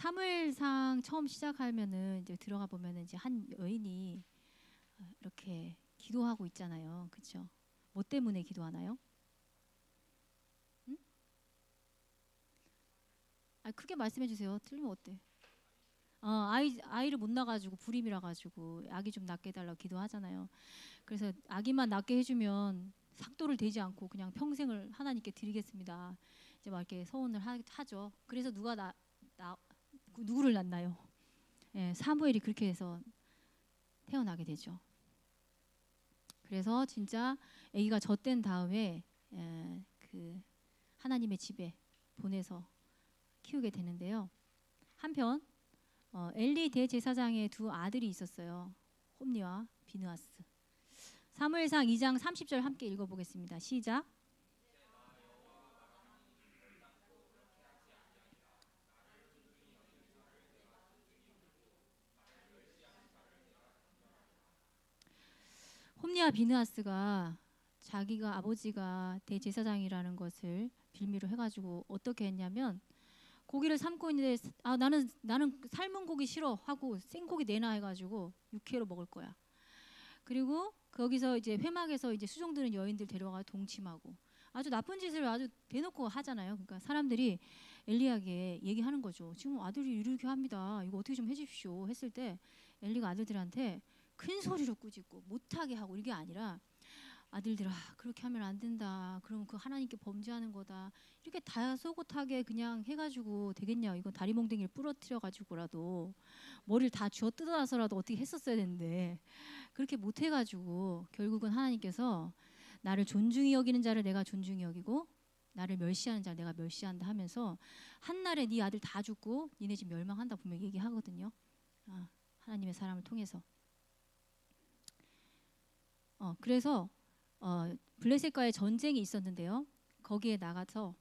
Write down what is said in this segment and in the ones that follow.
사무엘상 처음 시작하면은 이제 들어가 보면은 이제 한 여인이 이렇게 기도하고 있잖아요. 그렇죠? 뭐 때문에 기도하나요? 응? 아, 크게 말씀해 주세요. 틀리면 어때? 아이를 못 낳아가지고 불임이라 가지고 아기 좀 낳게 해달라고 기도하잖아요. 그래서 아기만 낳게 해주면 삭도를 대지 않고 그냥 평생을 하나님께 드리겠습니다. 이제 막 이렇게 서원을 하죠. 그래서 나 누구를 낳나요? 예, 사무엘이 그렇게 해서 태어나게 되죠. 그래서 진짜 아기가 젖된 다음에 그 하나님의 집에 보내서 키우게 되는데요. 한편 엘리 대제사장의 두 아들이 있었어요. 홈리와 비느하스. 사무엘상 2장 30절 함께 읽어보겠습니다. 시작. 홈리와 비느하스가 자기가 아버지가 대제사장이라는 것을 빌미로 해가지고 어떻게 했냐면 고기를 삶고 있는데 나는 삶은 고기 싫어 하고 생고기 내놔 해가지고 육회로 먹을 거야. 그리고 거기서 이제 회막에서 이제 수종드는 여인들 데려가 동침하고 아주 나쁜 짓을 아주 대놓고 하잖아요. 그러니까 사람들이 엘리야에게 얘기하는 거죠. 지금 아들이 이렇게 합니다. 이거 어떻게 좀 해주십시오. 했을 때 엘리가 아들들한테 큰 소리로 꾸짖고 못하게 하고 이게 아니라 아들들아 그렇게 하면 안 된다. 그러면 그 하나님께 범죄하는 거다. 이렇게 다소곳하게 그냥 해가지고 되겠냐. 이건 다리 몽둥이를 부러뜨려 가지고라도 머리를 다 쥐어 뜯어놔서라도 어떻게 했었어야 되는데 그렇게 못해가지고 결국은 하나님께서 나를 존중히 여기는 자를 내가 존중히 여기고 나를 멸시하는 자를 내가 멸시한다 하면서 한날에 네 아들 다 죽고 니네 집 멸망한다 분명히 얘기하거든요. 하나님의 사람을 통해서. 그래서 블레셋과의 전쟁이 있었는데요. 거기에 나가서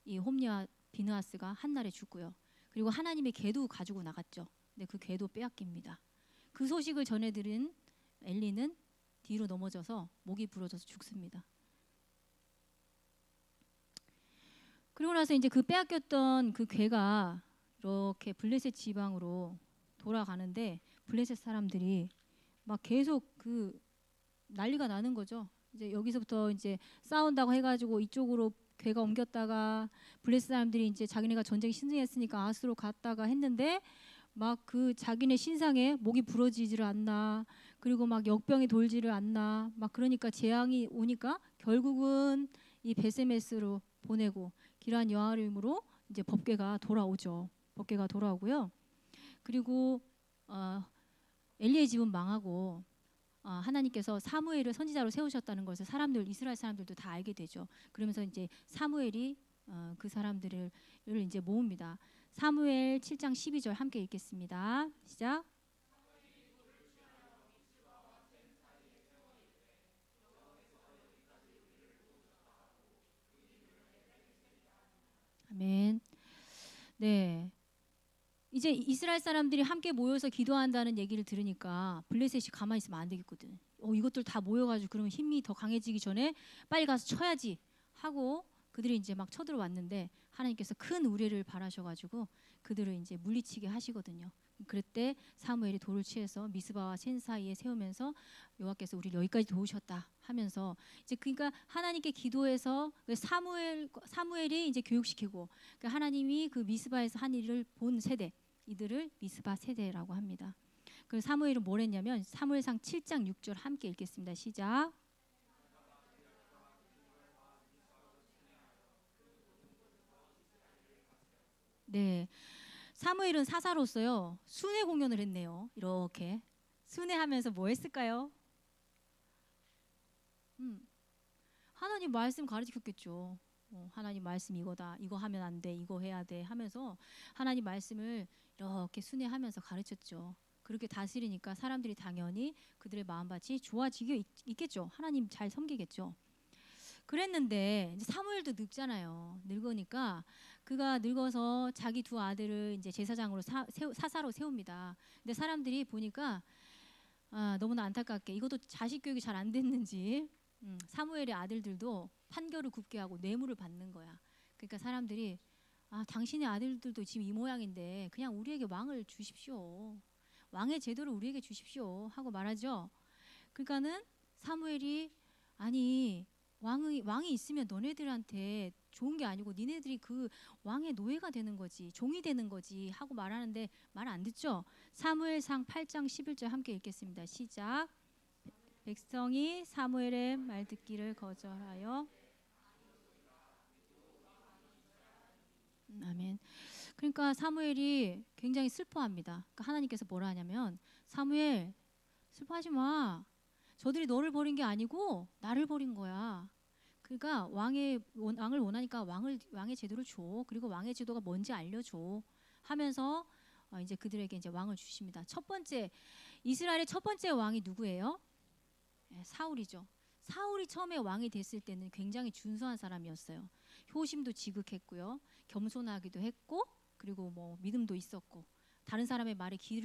이 홈리와 비느하스가 한날에 죽고요. 그리고 하나님의 궤도 가지고 나갔죠. 근데 그 궤도 빼앗깁니다. 그 소식을 전해 들은 엘리는 뒤로 넘어져서 목이 부러져서 죽습니다. 그리고 나서 이제 그 빼앗겼던 그 궤가 이렇게 블레셋 지방으로 돌아가는데 블레셋 사람들이 막 계속 그 난리가 나는 거죠. 이제 여기서부터 이제 싸운다고 해가지고 이쪽으로 궤가 옮겼다가 블레셋 사람들이 이제 자기네가 전쟁 신승했으니까 아스로 갔다가 했는데 막 그 자기네 신상에 목이 부러지지를 않나 그리고 막 역병이 돌지를 않나 막 그러니까 재앙이 오니까 결국은 이 베세메스로 보내고 기란 여아림으로 이제 법궤가 돌아오죠. 법궤가 돌아오고요. 그리고 엘리의 집은 망하고 하나님께서 사무엘을 선지자로 세우셨다는 것을 이스라엘 사람들도 다 알게 되죠. 그러면서 이제 사무엘이 그 사람들을 이제 모읍니다. 사무엘 7장 12절 함께 읽겠습니다. 시작. 아멘. 네. 이제 이스라엘 사람들이 함께 모여서 기도한다는 얘기를 들으니까 블레셋이 가만히 있으면 안 되겠거든. 이것들 다 모여가지고 그러면 힘이 더 강해지기 전에 빨리 가서 쳐야지 하고 그들이 이제 막 쳐들어왔는데 하나님께서 큰 우레를 바라셔가지고 그들을 이제 물리치게 하시거든요. 그때 사무엘이 돌을 취해서 미스바와 센 사이에 세우면서 여호와께서 우리를 여기까지 도우셨다 하면서 이제 그러니까 하나님께 기도해서 사무엘이 이제 교육시키고 그러니까 하나님이 그 미스바에서 한 일을 본 세대 이들을 미스바 세대라고 합니다. 그 사무엘은 뭘 했냐면 사무엘상 7장 6절 함께 읽겠습니다. 시작. 네. 사무엘은 사사로서요. 순회 공연을 했네요. 이렇게 순회하면서 뭐 했을까요? 음, 하나님 말씀 가르쳤겠죠. 하나님 말씀 이거다. 이거 하면 안 돼. 이거 해야 돼. 하면서 하나님 말씀을 이렇게 순회하면서 가르쳤죠. 그렇게 다스리니까 사람들이 당연히 그들의 마음밭이 좋아지게 있겠죠. 하나님 잘 섬기겠죠. 그랬는데 이제 사무엘도 늙잖아요. 늙으니까 그가 늙어서 자기 두 아들을 이제 제사장으로 사사로 세웁니다. 근데 사람들이 보니까 너무나 안타깝게 이것도 자식 교육이 잘 안 됐는지 사무엘의 아들들도 판결을 굽게 하고 뇌물을 받는 거야. 그러니까 사람들이 당신의 아들들도 지금 이 모양인데 그냥 우리에게 왕을 주십시오. 왕의 제도를 우리에게 주십시오 하고 말하죠. 그러니까는 사무엘이 아니 왕이 있으면 너네들한테 좋은 게 아니고 니네들이 그 왕의 노예가 되는 거지, 종이 되는 거지 하고 말하는데 말 안 듣죠. 사무엘상 8장 11절 함께 읽겠습니다. 시작. 백성이 사무엘의 말 듣기를 거절하여. 아멘. 그러니까 사무엘이 굉장히 슬퍼합니다. 그러니까 하나님께서 뭐라 하냐면 사무엘 슬퍼하지 마. 저들이 너를 버린 게 아니고 나를 버린 거야. 그러니까 왕을 원하니까 왕의 제도를 줘. 그리고 왕의 제도가 뭔지 알려줘. 하면서 이제 그들에게 이제 왕을 주십니다. 첫 번째 이스라엘의 첫 번째 왕이 누구예요? 사울이죠. 사울이 처음에 왕이 됐을 때는 굉장히 준수한 사람이었어요. 효심도 지극했고요. 겸손하기도 했고, 그리고 뭐 믿음도 있었고, 다른 사람의 말에 귀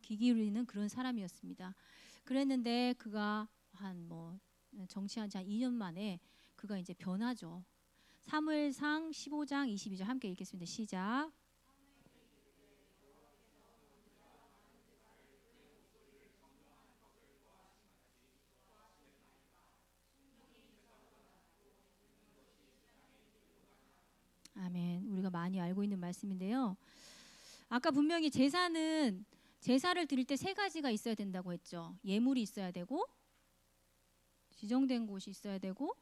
기울이는 그런 사람이었습니다. 그랬는데 그가 정치한 지 한 2년 만에 그가 이제 변하죠. 사무엘상 15장 22절 함께 읽겠습니다. 시작. 아멘. 우리가 많이 알고 있는 말씀인데요. 아까 분명히 제사를 드릴 때 세 가지가 있어야 된다고 했죠. 예물이 있어야 되고, 지정된 곳이 있어야 되고,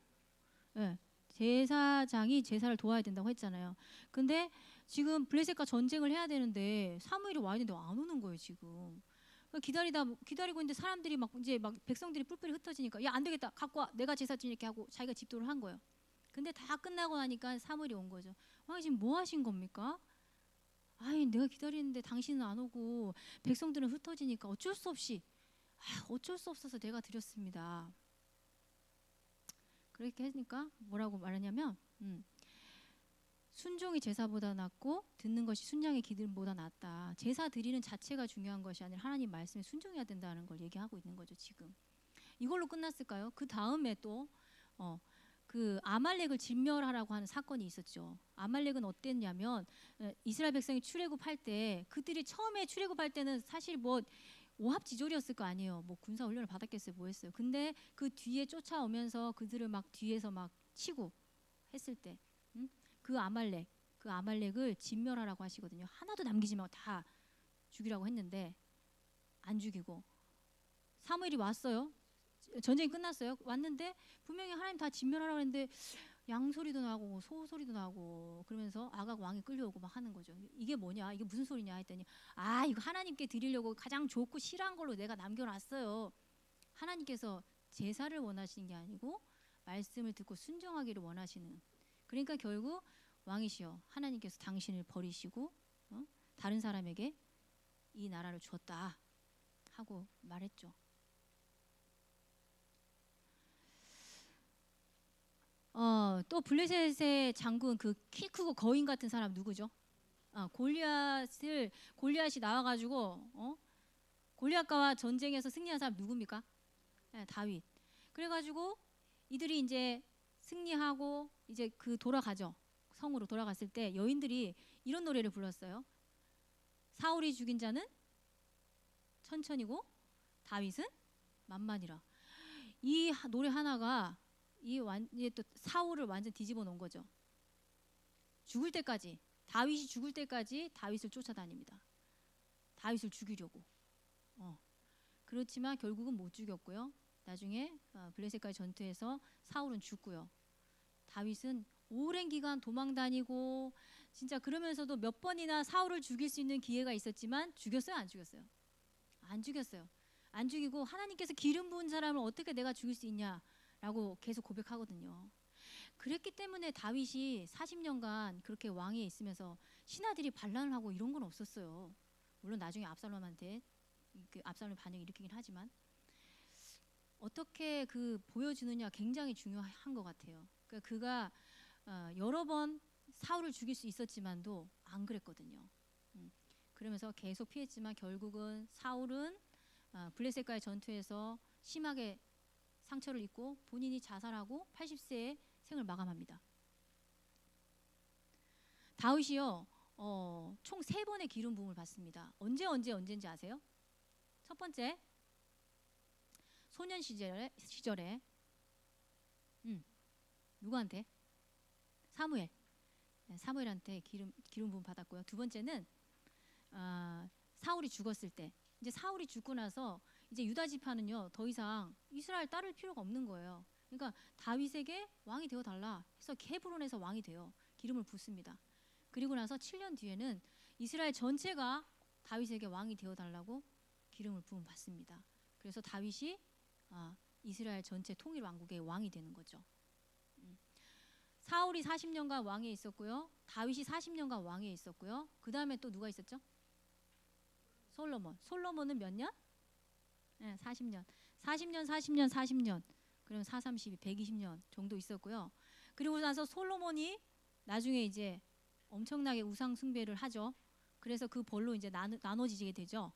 제사장이 제사를 도와야 된다고 했잖아요. 근데 지금 블레셋과 전쟁을 해야 되는데 사무엘이 와야 되는데 안 오는 거예요 지금. 기다리고 있는데 사람들이 막 백성들이 뿔뿔이 흩어지니까 야 안 되겠다 갖고 와 내가 제사 드릴게 하고 자기가 집도를 한 거예요. 근데 다 끝나고 나니까 사무엘이 온 거죠. 지금 뭐 하신 겁니까? 내가 기다리는데 당신은 안 오고 백성들은 흩어지니까 어쩔 수 없어서 내가 드렸습니다. 그렇게 하니까 뭐라고 말하냐면 순종이 제사보다 낫고 듣는 것이 순양의 기름보다 낫다. 제사 드리는 자체가 중요한 것이 아니라 하나님 말씀에 순종해야 된다는 걸 얘기하고 있는 거죠 지금. 이걸로 끝났을까요? 그 다음에 또 그 아말렉을 진멸하라고 하는 사건이 있었죠. 아말렉은 어땠냐면 이스라엘 백성이 출애굽할 때 그들이 처음에 출애굽할 때는 사실 뭐 오합지졸이었을 거 아니에요. 뭐 군사 훈련을 받았겠어요, 뭐 했어요. 근데 그 뒤에 쫓아오면서 그들을 막 뒤에서 막 치고 했을 때, 그 아말렉을 진멸하라고 하시거든요. 하나도 남기지 말고 다 죽이라고 했는데 안 죽이고 사무엘이 왔어요. 전쟁이 끝났어요. 왔는데 분명히 하나님 다 진멸하라고 했는데 양 소리도 나고 소 소리도 나고 그러면서 아각 왕이 끌려오고 막 하는 거죠. 이게 뭐냐? 이게 무슨 소리냐 했더니 이거 하나님께 드리려고 가장 좋고 실한 걸로 내가 남겨놨어요. 하나님께서 제사를 원하시는 게 아니고 말씀을 듣고 순종하기를 원하시는. 그러니까 결국 왕이시여 하나님께서 당신을 버리시고 다른 사람에게 이 나라를 주었다 하고 말했죠. 또 블레셋의 장군 그 키 크고 거인 같은 사람 누구죠? 골리앗이 나와가지고 골리앗과 전쟁에서 승리한 사람 누굽니까? 다윗. 그래가지고 이들이 이제 승리하고 이제 돌아가죠. 성으로 돌아갔을 때 여인들이 이런 노래를 불렀어요. 사울이 죽인 자는 천천히고 다윗은 만만이라. 이 노래 하나가 이게 또 사울을 완전 뒤집어 놓은 거죠. 다윗이 죽을 때까지 다윗을 쫓아다닙니다. 다윗을 죽이려고. 그렇지만 결국은 못 죽였고요. 나중에 블레셋과의 전투에서 사울은 죽고요. 다윗은 오랜 기간 도망다니고 진짜 그러면서도 몇 번이나 사울을 죽일 수 있는 기회가 있었지만 죽였어요, 안 죽였어요? 안 죽였어요. 안 죽이고 하나님께서 기름 부은 사람을 어떻게 내가 죽일 수 있냐? 라고 계속 고백하거든요. 그랬기 때문에 다윗이 40년간 그렇게 왕위에 있으면서 신하들이 반란을 하고 이런 건 없었어요. 물론 나중에 압살롬한테 압살롬 반역을 일으키긴 하지만 어떻게 보여주느냐 굉장히 중요한 것 같아요. 그러니까 그가 여러 번 사울을 죽일 수 있었지만도 안 그랬거든요. 그러면서 계속 피했지만 결국은 사울은 블레셋과의 전투에서 심하게 상처를 입고 본인이 자살하고 80세에 생을 마감합니다. 다윗이요. 총 3번의 기름 부음을 받습니다. 언제인지 아세요? 첫 번째 소년 시절에 누구한테? 사무엘한테 기름 부음 받았고요. 두 번째는 사울이 죽었을 때, 이제 사울이 죽고 나서 이제 유다 지파는요 더 이상 이스라엘 따를 필요가 없는 거예요. 그러니까 다윗에게 왕이 되어 달라 해서 헤브론에서 왕이 돼요. 기름을 붓습니다. 그리고 나서 7년 뒤에는 이스라엘 전체가 다윗에게 왕이 되어 달라고 기름을 부음 받습니다. 그래서 다윗이 이스라엘 전체 통일 왕국의 왕이 되는 거죠. 사울이 40년간 왕에 있었고요. 다윗이 40년간 왕에 있었고요. 그 다음에 또 누가 있었죠? 솔로몬은 몇 년? 네, 40년. 40년. 그럼 4, 32, 120년 정도 있었고요. 그리고 나서 솔로몬이 나중에 이제 엄청나게 우상 숭배를 하죠. 그래서 그 벌로 이제 나눠지게 되죠.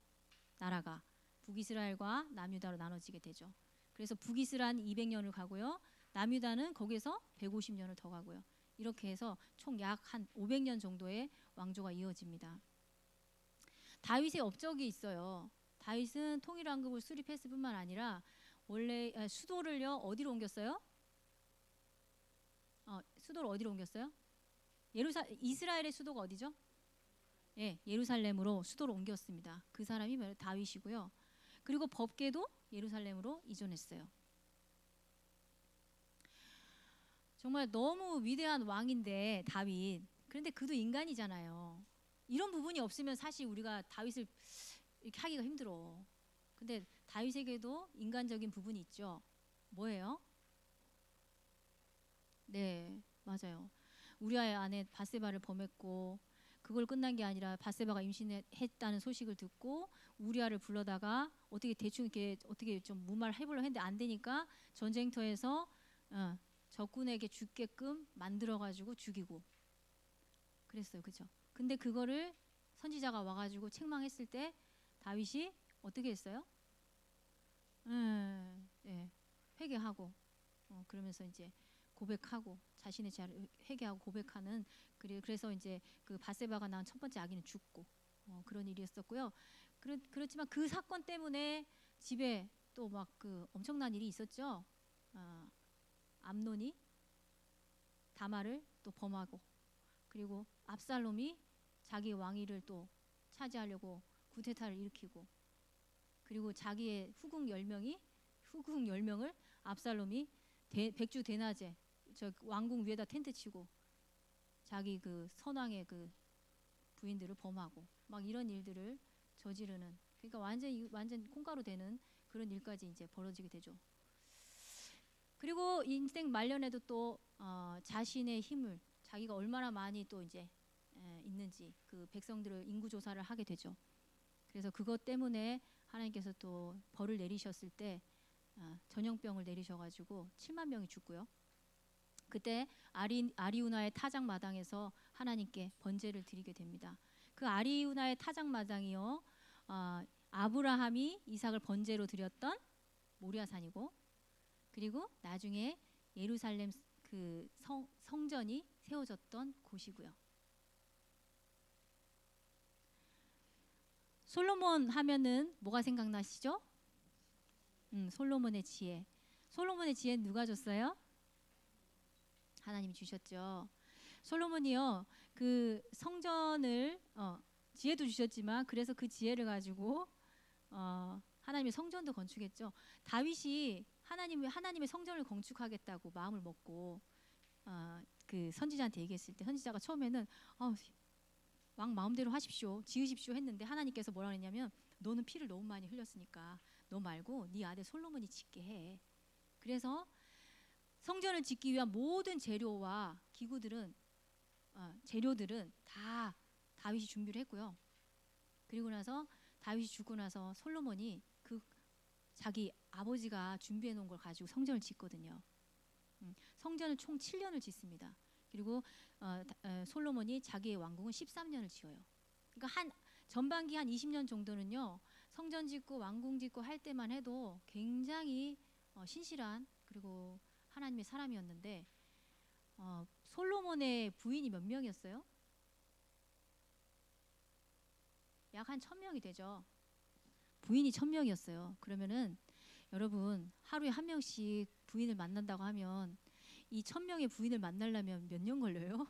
나라가 북이스라엘과 남유다로 나눠지게 되죠. 그래서 북이스라엘은 200년을 가고요. 남유다는 거기서 150년을 더 가고요. 이렇게 해서 총 약 한 500년 정도의 왕조가 이어집니다. 다윗의 업적이 있어요. 다윗은 통일왕국을 수립했을 뿐만 아니라 원래 수도를요 어디로 옮겼어요? 수도를 어디로 옮겼어요? 이스라엘의 수도가 어디죠? 예, 예루살렘으로 수도를 옮겼습니다. 그 사람이 다윗이고요. 그리고 법궤도 예루살렘으로 이전했어요. 정말 너무 위대한 왕인데 다윗. 그런데 그도 인간이잖아요. 이런 부분이 없으면 사실 우리가 다윗을 이렇게 하기가 힘들어. 근데 다윗에게도 인간적인 부분이 있죠. 뭐예요? 네, 맞아요. 우리아의 아내 바세바를 범했고 그걸 끝난 게 아니라 바세바가 임신했다는 소식을 듣고 우리아를 불러다가 어떻게 대충 이렇게 어떻게 좀 무마를 해보려 했는데 안 되니까 전쟁터에서 적군에게 죽게끔 만들어가지고 죽이고 그랬어요, 그죠? 근데 그거를 선지자가 와가지고 책망했을 때 다윗이 어떻게 했어요? 예, 회개하고 그러면서 이제 고백하고 자신의 죄를 회개하고 고백하는 그래서 이제 그 바세바가 낳은 첫 번째 아기는 죽고 그런 일이었었고요. 그렇지만 그 사건 때문에 집에 또 막 그 엄청난 일이 있었죠. 암논이 다말을 또 범하고 그리고 압살롬이 자기 왕위를 또 차지하려고 구테타를 일으키고 그리고 자기의 후궁 10명을 압살롬이 백주 대낮에 저 왕궁 위에다 텐트 치고 자기 그 선왕의 그 부인들을 범하고 막 이런 일들을 저지르는 그러니까 완전 콩가루 되는 그런 일까지 이제 벌어지게 되죠. 그리고 인생 말년에도 또 자신의 힘을 자기가 얼마나 많이 또 이제 있는지 그 백성들을 인구 조사를 하게 되죠. 그래서 그것 때문에 하나님께서 또 벌을 내리셨을 때 전염병을 내리셔가지고 7만 명이 죽고요. 그때 아리우나의 타작 마당에서 하나님께 번제를 드리게 됩니다. 그 아리우나의 타작 마당이요, 아브라함이 이삭을 번제로 드렸던 모리아산이고, 그리고 나중에 예루살렘 그 성전이 세워졌던 곳이고요. 솔로몬 하면은 뭐가 생각나시죠? 솔로몬의 지혜. 솔로몬의 지혜는 누가 줬어요? 하나님이 주셨죠. 솔로몬이요 그 성전을 지혜도 주셨지만 그래서 그 지혜를 가지고 하나님의 성전도 건축했죠. 다윗이 하나님의 성전을 건축하겠다고 마음을 먹고 그 선지자한테 얘기했을 때 선지자가 처음에는 왕 마음대로 하십시오, 지으십시오 했는데 하나님께서 뭐라 했냐면 너는 피를 너무 많이 흘렸으니까 너 말고 네 아들 솔로몬이 짓게 해. 그래서 성전을 짓기 위한 모든 재료와 기구들은 재료들은 다 다윗이 준비를 했고요. 그리고 나서 다윗이 죽고 나서 솔로몬이 그 자기 아버지가 준비해 놓은 걸 가지고 성전을 짓거든요. 성전을 총 7년을 짓습니다. 그리고 솔로몬이 자기의 왕궁은 13년을 지어요. 그러니까 전반기 한 20년 정도는요. 성전 짓고 왕궁 짓고 할 때만 해도 굉장히 신실한 그리고 하나님의 사람이었는데 솔로몬의 부인이 몇 명이었어요? 약 한 1,000명이 되죠. 부인이 1,000명이었어요. 그러면은 여러분 하루에 한 명씩 부인을 만난다고 하면 이 1,000명의 부인을 만나려면 몇 년 걸려요?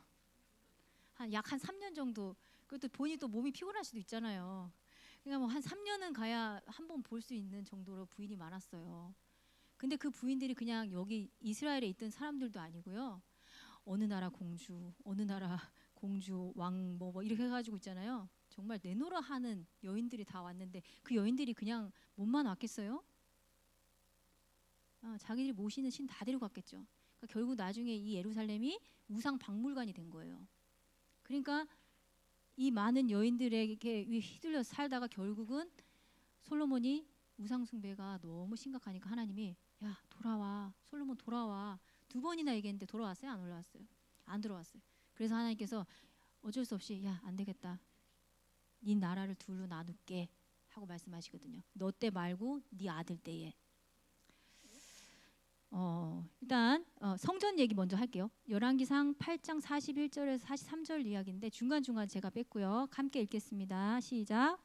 약 한 3년 정도. 그것도 본인이 또 몸이 피곤할 수도 있잖아요. 그러니까 뭐 한 3년은 가야 한 번 볼 수 있는 정도로 부인이 많았어요. 근데 그 부인들이 그냥 여기 이스라엘에 있던 사람들도 아니고요. 어느 나라 공주, 어느 나라 공주, 왕 뭐 이렇게 해가지고 있잖아요. 정말 내노라 하는 여인들이 다 왔는데 그 여인들이 그냥 몸만 왔겠어요? 자기들이 모시는 신 다 데리고 갔겠죠. 그러니까 결국 나중에 이 예루살렘이 우상 박물관이 된 거예요. 그러니까 이 많은 여인들에게 휘둘려 살다가 결국은 솔로몬이 우상 숭배가 너무 심각하니까 하나님이 야 돌아와 솔로몬 돌아와 2번이나 얘기했는데 돌아왔어요? 안 올라왔어요? 안 들어왔어요. 그래서 하나님께서 어쩔 수 없이 야 안 되겠다. 네 나라를 둘로 나눌게 하고 말씀하시거든요. 너 때 말고 네 아들 때에. 일단 성전 얘기 먼저 할게요. 열왕기상 8장 41절에서 43절 이야기인데 중간중간 제가 뺐고요. 함께 읽겠습니다. 시작.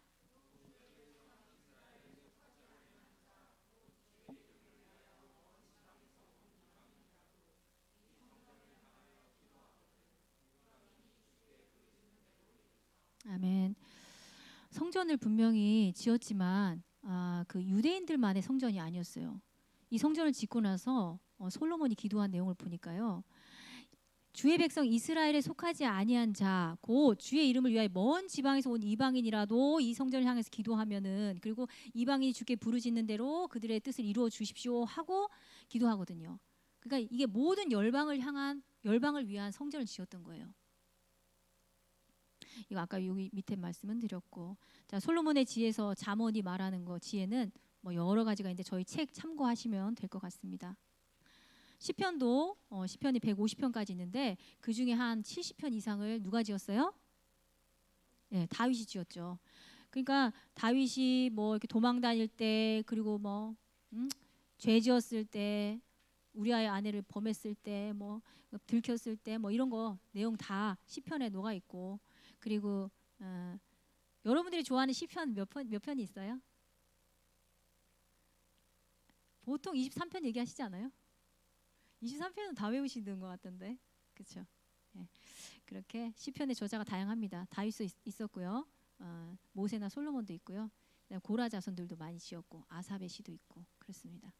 아멘. 성전을 분명히 지었지만 그 유대인들만의 성전이 아니었어요. 이 성전을 짓고 나서 솔로몬이 기도한 내용을 보니까요. 주의 백성 이스라엘에 속하지 아니한 자, 곧 주의 이름을 위하여 먼 지방에서 온 이방인이라도 이 성전을 향해서 기도하면은 그리고 이방인이 주께 부르짖는 대로 그들의 뜻을 이루어 주십시오 하고 기도하거든요. 그러니까 이게 모든 열방을 위한 성전을 지었던 거예요. 이거 아까 여기 밑에 말씀은 드렸고, 자 솔로몬의 지혜에서 잠언이 말하는 거 지혜는 뭐 여러 가지가 있는데 저희 책 참고하시면 될 것 같습니다. 시편도 시편이 150편까지 있는데 그 중에 한 70편 이상을 누가 지었어요? 네, 다윗이 지었죠. 그러니까 다윗이 뭐 이렇게 도망 다닐 때 그리고 뭐 죄 지었을 때 우리아의 아내를 범했을 때 뭐 들켰을 때 뭐 이런 거 내용 다 시편에 녹아 있고 그리고 여러분들이 좋아하는 시편 몇 편이 있어요? 보통 23편 얘기하시지 않아요? 23편은 다 외우시는 것 같던데, 그렇죠? 예. 그렇게 시편의 저자가 다양합니다. 다윗도 있었고요, 모세나 솔로몬도 있고요, 고라 자손들도 많이 지었고 아삽의 시도 있고 그렇습니다.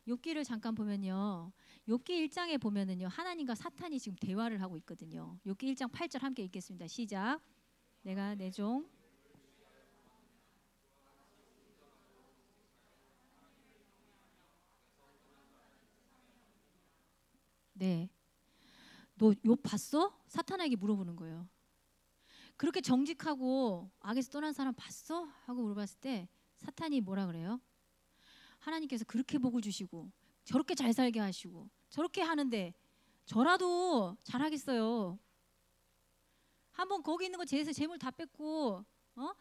욥기를 잠깐 보면요, 욥기 1장에 보면은요 하나님과 사탄이 지금 대화를 하고 있거든요. 욥기 1장 8절 함께 읽겠습니다. 시작. 내가 내 종 네. 너 욥 봤어? 사탄에게 물어보는 거예요. 그렇게 정직하고 악에서 떠난 사람 봤어? 하고 물어봤을 때 사탄이 뭐라 그래요? 하나님께서 그렇게 복을 주시고 저렇게 잘 살게 하시고 저렇게 하는데 저라도 잘하겠어요. 한번 거기 있는 거 재물 다 뺏고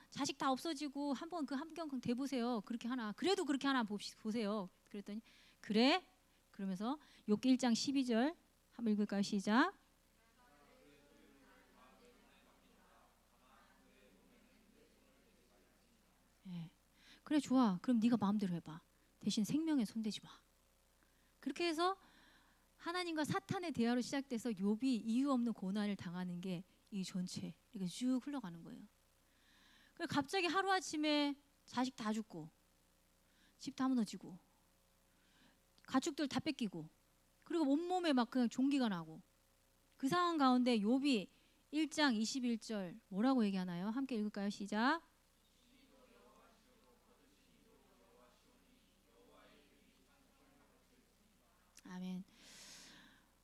자식 다 없어지고 한번 그 함경 대보세요. 그렇게 하나. 그래도 그렇게 하나 보세요. 그랬더니 그래? 그러면서 욥기 1장 12절 한번 읽을까요? 시작. 예. 그래 좋아. 그럼 네가 마음대로 해봐. 대신 생명에 손대지 마. 그렇게 해서 하나님과 사탄의 대화로 시작돼서 욥이 이유 없는 고난을 당하는 게 이 전체 이렇게 쭉 흘러가는 거예요. 그래서 갑자기 하루아침에 자식 다 죽고 집 다 무너지고 가축들 다 뺏기고 그리고 온몸에 막 그냥 종기가 나고 그 상황 가운데 욥이 1장 21절 뭐라고 얘기하나요? 함께 읽을까요? 시작. 아멘.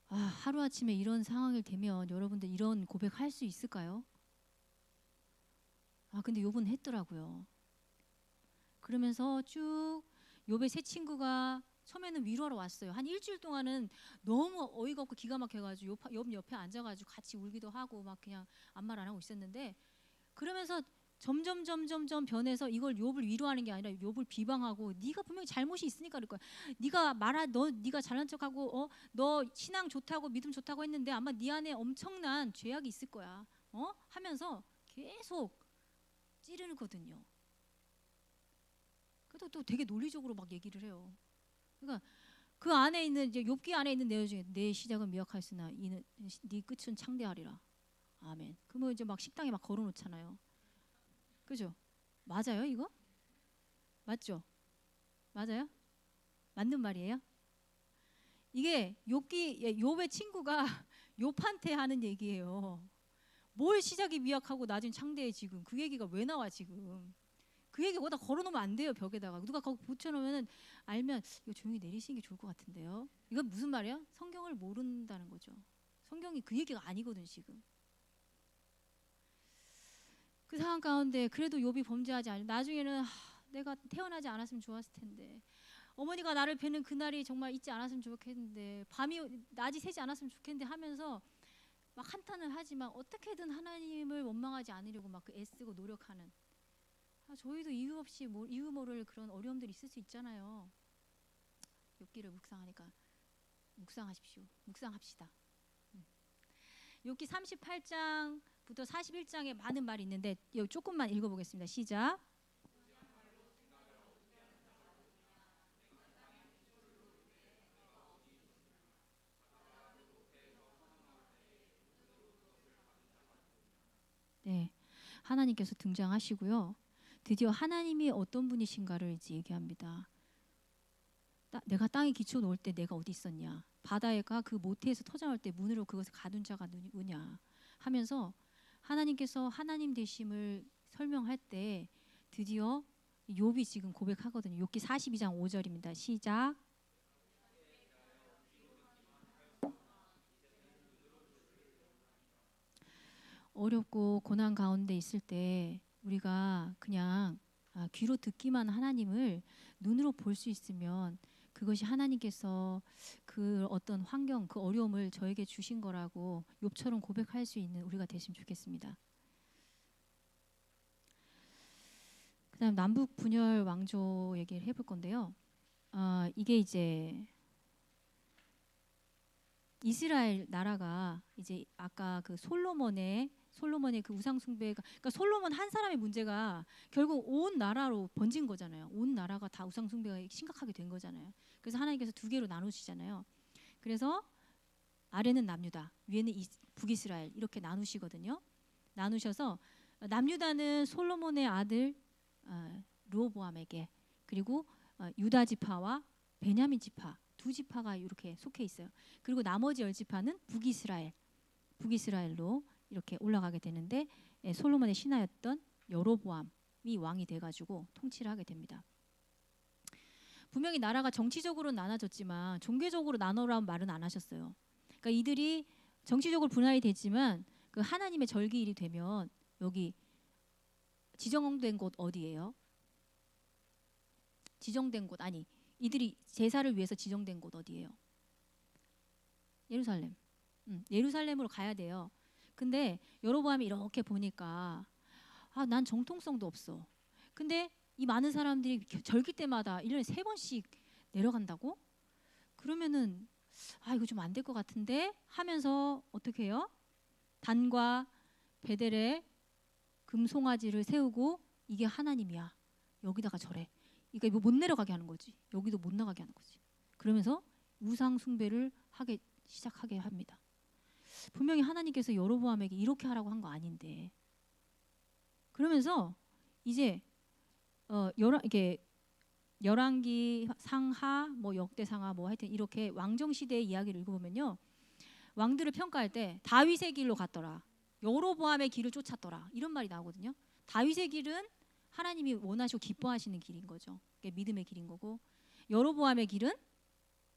하루아침에 이런 상황이 되면 여러분들 이런 고백할 수 있을까요? 근데 욥은 했더라고요. 그러면서 쭉 욥의 세 친구가 처음에는 위로하러 왔어요. 한 일주일 동안은 너무 어이가 없고 기가 막혀가지고 욥 옆에 앉아가지고 같이 울기도 하고 막 그냥 아무 말 안 하고 있었는데 그러면서 점점 변해서 이걸 욥을 위로하는 게 아니라 욥을 비방하고 네가 분명히 잘못이 있으니까 그럴 거야. 네가 잘난 척하고 너 신앙 좋다고 믿음 좋다고 했는데 아마 네 안에 엄청난 죄악이 있을 거야. 하면서 계속 찌르거든요. 그래도 또 되게 논리적으로 막 얘기를 해요. 그러니까 그 안에 있는 이제 욥기 안에 있는 내용 중에 내 시작은 미약하였으나 이는 네 끝은 창대하리라. 아멘. 그러면 이제 막 식당에 막 걸어놓잖아요. 그죠? 맞아요 이거? 맞죠? 맞아요? 맞는 말이에요? 이게 욥의 친구가 욥한테 하는 얘기예요. 뭘 시작이 미약하고 나중에 창대해 지금. 그 얘기가 왜 나와 지금. 그 얘기 거기다 걸어놓으면 안 돼요. 벽에다가. 누가 거기 붙여놓으면 알면 이거 조용히 내리시는 게 좋을 것 같은데요. 이건 무슨 말이야? 성경을 모른다는 거죠. 성경이 그 얘기가 아니거든 지금. 그 상황 가운데 그래도 욥이 범죄하지 않으면 나중에는 내가 태어나지 않았으면 좋았을 텐데 어머니가 나를 뵈는 그날이 정말 있지 않았으면 좋겠는데 밤이 낮이 새지 않았으면 좋겠는데 하면서 막 한탄을 하지만 어떻게든 하나님을 원망하지 않으려고 막 그 애쓰고 노력하는 저희도 이유 없이 이유 모를 그런 어려움들이 있을 수 있잖아요. 욥기를 묵상하니까 묵상하십시오. 묵상합시다. 욥기 38장부터 41장에 많은 말이 있는데 조금만 읽어보겠습니다. 시작. 네, 하나님께서 등장하시고요. 드디어 하나님이 어떤 분이신가를 이제 얘기합니다. 내가 땅에 기초 놓을 때 내가 어디 있었냐. 바다가 그 모태에서 터져나올 때 문으로 그것을 가둔 자가 누구냐 하면서 하나님께서 하나님 되심을 설명할 때 드디어 욥이 지금 고백하거든요. 욥기 42장 5절입니다. 시작. 어렵고 고난 가운데 있을 때 우리가 그냥 귀로 듣기만 하나님을 눈으로 볼 수 있으면 그것이 하나님께서 그 어떤 환경, 그 어려움을 저에게 주신 거라고 욥처럼 고백할 수 있는 우리가 됐으면 좋겠습니다. 그다음 남북 분열 왕조 얘기를 해볼 건데요. 이게 이제 이스라엘 나라가 이제 아까 그 솔로몬의 그 우상 숭배가 그러니까 솔로몬 한 사람의 문제가 결국 온 나라로 번진 거잖아요. 온 나라가 다 우상 숭배가 심각하게 된 거잖아요. 그래서 하나님께서 두 개로 나누시잖아요. 그래서 아래는 남유다, 위에는 북이스라엘 이렇게 나누시거든요. 나누셔서 남유다는 솔로몬의 아들 르호보암에게 그리고 유다 지파와 베냐민 지파 두 지파가 이렇게 속해 있어요. 그리고 나머지 10지파는 북이스라엘로 이렇게 올라가게 되는데 솔로몬의 신하였던 여로보암이 왕이 돼가지고 통치를 하게 됩니다. 분명히 나라가 정치적으로 나눠졌지만 종교적으로 나눠라는 말은 안 하셨어요. 그러니까 이들이 정치적으로 분할이 됐지만 그 하나님의 절기일이 되면 여기 지정된 곳 어디예요? 지정된 곳 아니 이들이 제사를 위해서 지정된 곳 어디예요? 예루살렘. 예루살렘으로 가야 돼요. 근데 여로보암이 이렇게 보니까 난 정통성도 없어. 근데 이 많은 사람들이 절기 때마다 1년에 3번씩 내려간다고? 그러면은 이거 좀 안 될 것 같은데 하면서 어떻게 해요? 단과 베델에 금송아지를 세우고 이게 하나님이야. 여기다가 절해. 그러니까 이거 못 내려가게 하는 거지. 여기도 못 나가게 하는 거지. 그러면서 우상 숭배를 시작하게 합니다. 분명히 하나님께서 여로보암에게 이렇게 하라고 한 거 아닌데. 그러면서 이제 이게 열왕기 상하 뭐 역대상하 뭐 하여튼 이렇게 왕정 시대의 이야기를 읽어보면요. 왕들을 평가할 때 다윗의 길로 갔더라. 여로보암의 길을 쫓았더라. 이런 말이 나오거든요. 다윗의 길은 하나님이 원하시고 기뻐하시는 길인 거죠. 그게 믿음의 길인 거고 여로보암의 길은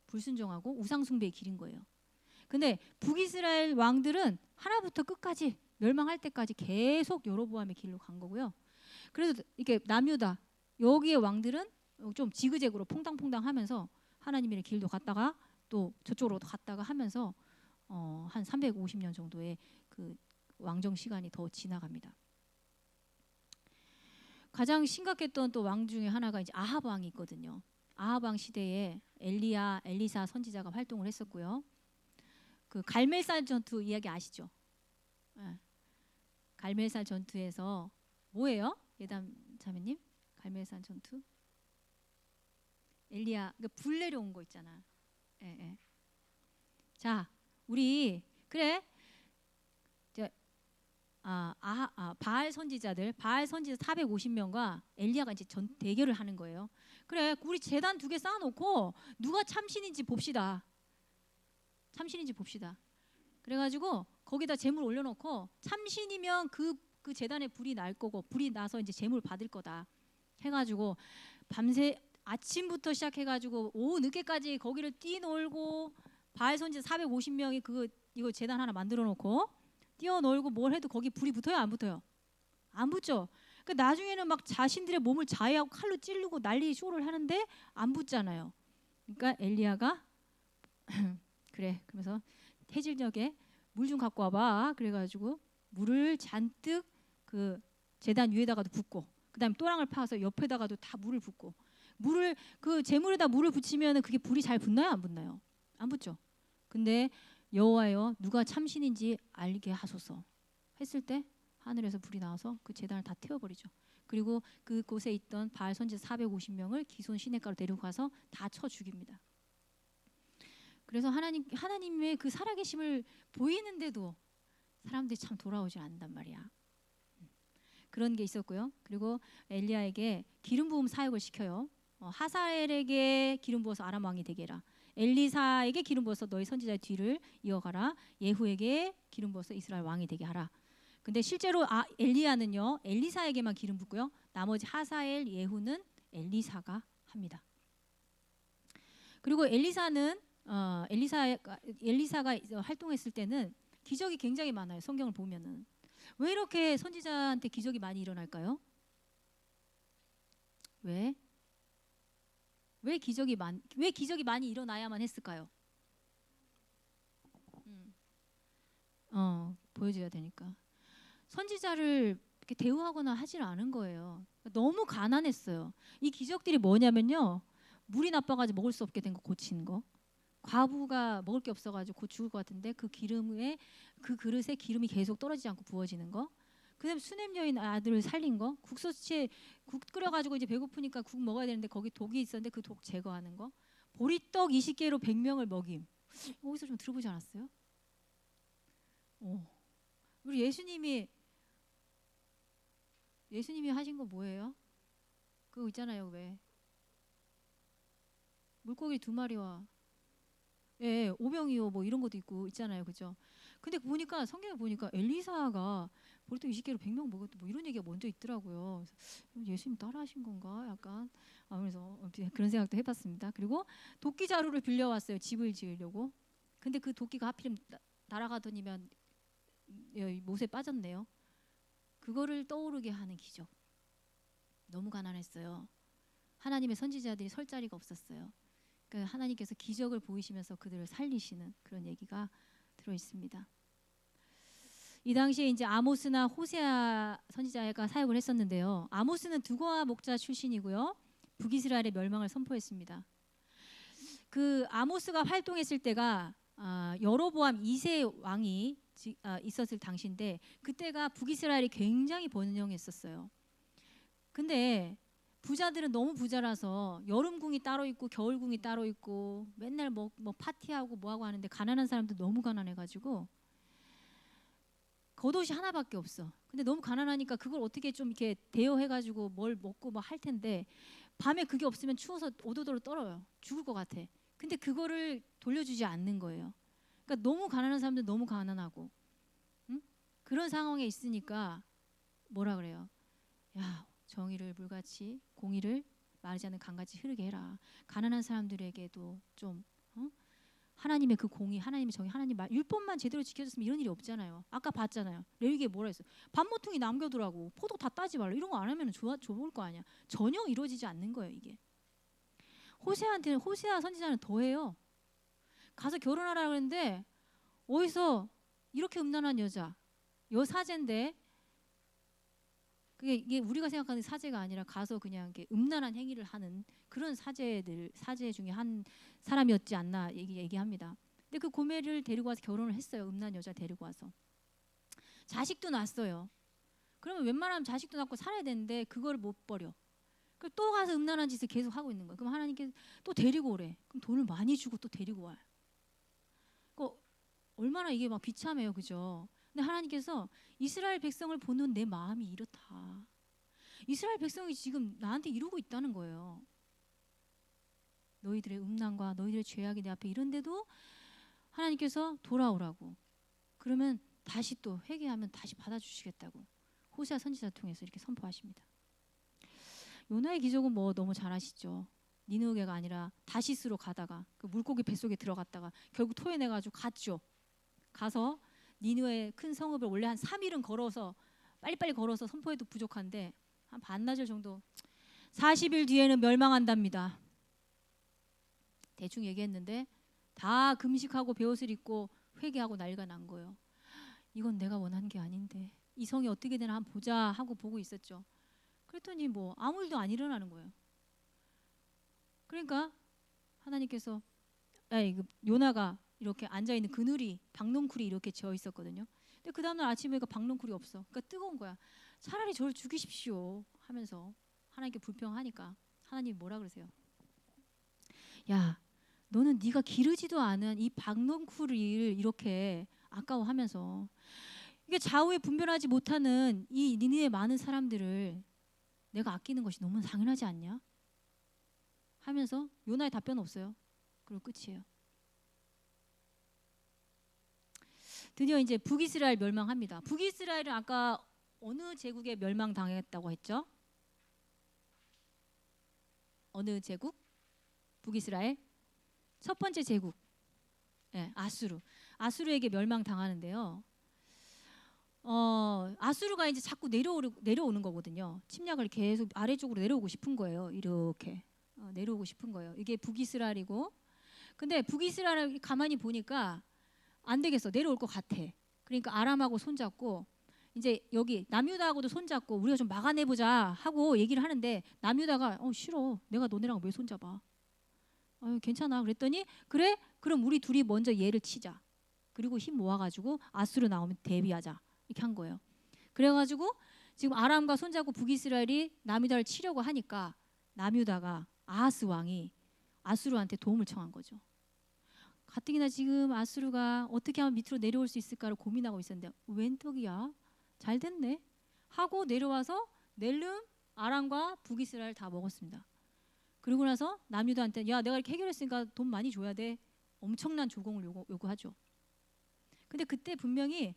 불순종하고 우상숭배의 길인 거예요. 근데 북이스라엘 왕들은 하나부터 끝까지 멸망할 때까지 계속 여로보암의 길로 간 거고요. 그래서 이렇게 남유다 여기의 왕들은 좀 지그재그로 퐁당퐁당하면서 하나님의 길도 갔다가 또 저쪽으로도 갔다가 하면서 한 350년 정도의 그 왕정 시간이 더 지나갑니다. 가장 심각했던 또 왕 중에 하나가 이제 아합 왕이 있거든요. 아합 왕 시대에 엘리사 선지자가 활동을 했었고요. 그 갈멜산 전투 이야기 아시죠? 갈멜산 전투에서 뭐예요? 예담 자매님, 갈멜산 전투. 엘리야, 그러니까 불 내려온 거 있잖아. 예, 예. 자, 우리 그래. 바알 선지자 450명과 엘리야가 이제 대결을 하는 거예요. 그래, 우리 제단 2개 쌓아놓고 누가 참신인지 봅시다. 참신인지 봅시다. 그래가지고 거기다 제물 올려놓고 참신이면 그 제단에 불이 날 거고 불이 나서 이제 제물 받을 거다. 해가지고 밤새 아침부터 시작해가지고 오후 늦게까지 거기를 뛰놀고 바알 선지자 450명이 이거 제단 하나 만들어놓고 뛰어놀고 뭘 해도 거기 불이 붙어요, 안 붙어요? 안 붙죠. 그러니까 나중에는 막 자신들의 몸을 자해하고 칼로 찌르고 난리 쇼를 하는데 안 붙잖아요. 그러니까 엘리야가 그래, 그러면서 해질녘에 물 좀 갖고 와봐. 그래가지고 물을 잔뜩 그 제단 위에다가도 붓고, 그다음에 또랑을 파서 옆에다가도 다 물을 붓고, 물을 그 제물에다 물을 붙이면은 그게 불이 잘 붙나요, 안 붙나요? 안 붙죠. 근데 여호와여, 누가 참신인지 알게 하소서 했을 때 하늘에서 불이 나와서 그 제단을 다 태워버리죠. 그리고 그곳에 있던 바알 선지자 450명을 기손 시냇가로 데리고 가서 다 쳐 죽입니다. 그래서 하나님의 그 살아계심을 보이는데도 사람들이 참 돌아오지 않는단 말이야. 그런 게 있었고요. 그리고 엘리야에게 기름 부음 사역을 시켜요. 하사엘에게 기름 부어서 아람 왕이 되게 해라. 엘리사에게 기름 부어서 너희 선지자의 뒤를 이어가라. 예후에게 기름 부어서 이스라엘 왕이 되게 하라. 근데 실제로 엘리야는요, 엘리사에게만 기름 붓고요. 나머지 하사엘, 예후는 엘리사가 합니다. 그리고 엘리사가 활동했을 때는 기적이 굉장히 많아요. 성경을 보면은. 왜 이렇게 선지자한테 기적이 많이 일어날까요? 왜 기적이 많이 일어나야만 했을까요? 보여줘야 되니까. 선지자를 이렇게 대우하거나 하질 않은 거예요. 너무 가난했어요. 이 기적들이 뭐냐면요, 물이 나빠가지고 먹을 수 없게 된 거 고치는 거, 과부가 먹을 게 없어가지고 곧 죽을 것 같은데 그 그릇에 기름이 계속 떨어지지 않고 부어지는 거, 그다음에 수냄 여인 아들을 살린 거, 국소치에 국 끓여가지고 이제 배고프니까 국 먹어야 되는데 거기 독이 있었는데 그 독 제거하는 거, 보리떡 20개로 100명을 먹임. 어디서 좀 들어보지 않았어요? 우리 예수님이 하신 거 뭐예요? 그거 있잖아요. 왜 물고기 2마리와 오병이어 뭐 이런 것도 있고 있잖아요. 그죠? 근데 보니까 성경에 보니까 엘리사가 보리떡 20개로 100명 먹었다 뭐 이런 얘기가 먼저 있더라고요. 그래서 예수님 따라하신 건가? 약간 그래서 그런 생각도 해봤습니다. 그리고 도끼 자루를 빌려왔어요. 집을 지으려고. 근데 그 도끼가 하필이면 날아가더니면 못에 빠졌네요. 그거를 떠오르게 하는 기적. 너무 가난했어요. 하나님의 선지자들이 설 자리가 없었어요. 그러니까 하나님께서 기적을 보이시면서 그들을 살리시는 그런 얘기가 들어 있습니다. 이 당시에 이제 아모스나 호세아 선지자가 사역을 했었는데요. 아모스는 두고아 목자 출신이고요. 북이스라엘의 멸망을 선포했습니다. 그 아모스가 활동했을 때가 여로보암 2세 왕이 있었을 당시인데, 그때가 북이스라엘이 굉장히 번영했었어요. 근데 부자들은 너무 부자라서 여름궁이 따로 있고 겨울궁이 따로 있고 맨날 뭐 파티하고 뭐하고 하는데, 가난한 사람들 너무 가난해가지고 겉옷이 하나밖에 없어. 근데 너무 가난하니까 그걸 어떻게 좀 이렇게 대여해가지고 뭘 먹고 뭐 할 텐데, 밤에 그게 없으면 추워서 오도도로 떨어요. 죽을 것 같아. 근데 그거를 돌려주지 않는 거예요. 그러니까 너무 가난한 사람들 너무 가난하고, 응? 그런 상황에 있으니까 뭐라 그래요? 야, 정의를 물같이 공의를 마르지 않는 강같이 흐르게 해라. 가난한 사람들에게도 좀 하나님의 그 공의, 하나님의 정의, 하나님 율법만 제대로 지켜졌으면 이런 일이 없잖아요. 아까 봤잖아요. 레위기에 뭐라 했어요? 밥모퉁이 남겨두라고, 포도 다 따지 말라. 이런 거 안 하면 좋을 거 아니야. 전혀 이루어지지 않는 거예요, 이게. 호세아 선지자는 더해요. 가서 결혼하라 그랬는데 어디서 이렇게 음란한 여사제인데, 그게 이게 우리가 생각하는 사제가 아니라 가서 그냥 이렇게 음란한 행위를 하는 그런 사제 중에 한 사람이었지 않나 얘기합니다. 근데 그 고멜을 데리고 와서 결혼을 했어요. 음란 여자 데리고 와서 자식도 낳았어요. 그러면 웬만하면 자식도 낳고 살아야 되는데 그걸 못 버려. 그럼 또 가서 음란한 짓을 계속 하고 있는 거예요. 그럼 하나님께서 또 데리고 오래. 그럼 돈을 많이 주고 또 데리고 와요. 얼마나 이게 막 비참해요, 그죠? 근데 하나님께서 이스라엘 백성을 보는 내 마음이 이렇다. 이스라엘 백성이 지금 나한테 이러고 있다는 거예요. 너희들의 음란과 너희들의 죄악이 내 앞에 이런데도 하나님께서 돌아오라고. 그러면 다시 또 회개하면 다시 받아주시겠다고 호세아 선지자 통해서 이렇게 선포하십니다. 요나의 기적은 뭐 너무 잘 아시죠? 니느웨가 아니라 다시스로 가다가 그 물고기 뱃속에 들어갔다가 결국 토해내가지고 갔죠. 가서 니느웨 큰 성읍을 원래 한 3일은 걸어서 빨리빨리 걸어서 선포해도 부족한데 한 반나절 정도 40일 뒤에는 멸망한답니다. 대충 얘기했는데 다 금식하고 베옷을 입고 회개하고 난리가 난 거예요. 이건 내가 원한 게 아닌데 이 성이 어떻게 되나 한번 보자 하고 보고 있었죠. 그랬더니 뭐 아무 일도 안 일어나는 거예요. 그러니까 하나님께서 요나가 이렇게 앉아있는 그늘이 박농쿨이 이렇게 지어 있었거든요. 근데 그 다음날 아침에 그 박농쿨이 없어. 그러니까 뜨거운 거야. 차라리 저를 죽이십시오 하면서 하나님께 불평하니까 하나님이 뭐라 그러세요? 야, 너는 네가 기르지도 않은 이 박농쿨을 이렇게 아까워하면서 이게 좌우에 분별하지 못하는 이 니느웨 많은 사람들을 내가 아끼는 것이 너무 당연하지 않냐? 하면서 요나의 답변 없어요. 그리고 끝이에요. 드디어 이제 북이스라엘 멸망합니다. 북이스라엘은 아까 어느 제국에 멸망당했다고 했죠? 어느 제국? 북이스라엘 첫 번째 제국, 아수르. 아수르에게 멸망당하는데요. 아수르가 이제 자꾸 내려오는 거거든요. 침략을 계속 아래쪽으로 내려오고 싶은 거예요. 이렇게 내려오고 싶은 거예요. 이게 북이스라엘이고, 근데 북이스라엘 가만히 보니까 안 되겠어. 내려올 것 같아. 그러니까 아람하고 손잡고 이제 여기 남유다하고도 손잡고 우리가 좀 막아내보자 하고 얘기를 하는데 남유다가 싫어. 내가 너네랑 왜 손잡아? 괜찮아. 그랬더니 그래? 그럼 우리 둘이 먼저 얘를 치자. 그리고 힘 모아가지고 아수르 나오면 대비하자. 이렇게 한 거예요. 그래가지고 지금 아람과 손잡고 북이스라엘이 남유다를 치려고 하니까 남유다가 아하스 왕이 아수르한테 도움을 청한 거죠. 가뜩이나 지금 아수르가 어떻게 하면 밑으로 내려올 수 있을까를 고민하고 있었는데 웬떡이야? 잘 됐네 하고 내려와서 넬름, 아람과 북이스라엘 다 먹었습니다. 그리고 나서 남유다한테 야 내가 이렇게 해결했으니까 돈 많이 줘야 돼. 엄청난 조공을 요구하죠. 근데 그때 분명히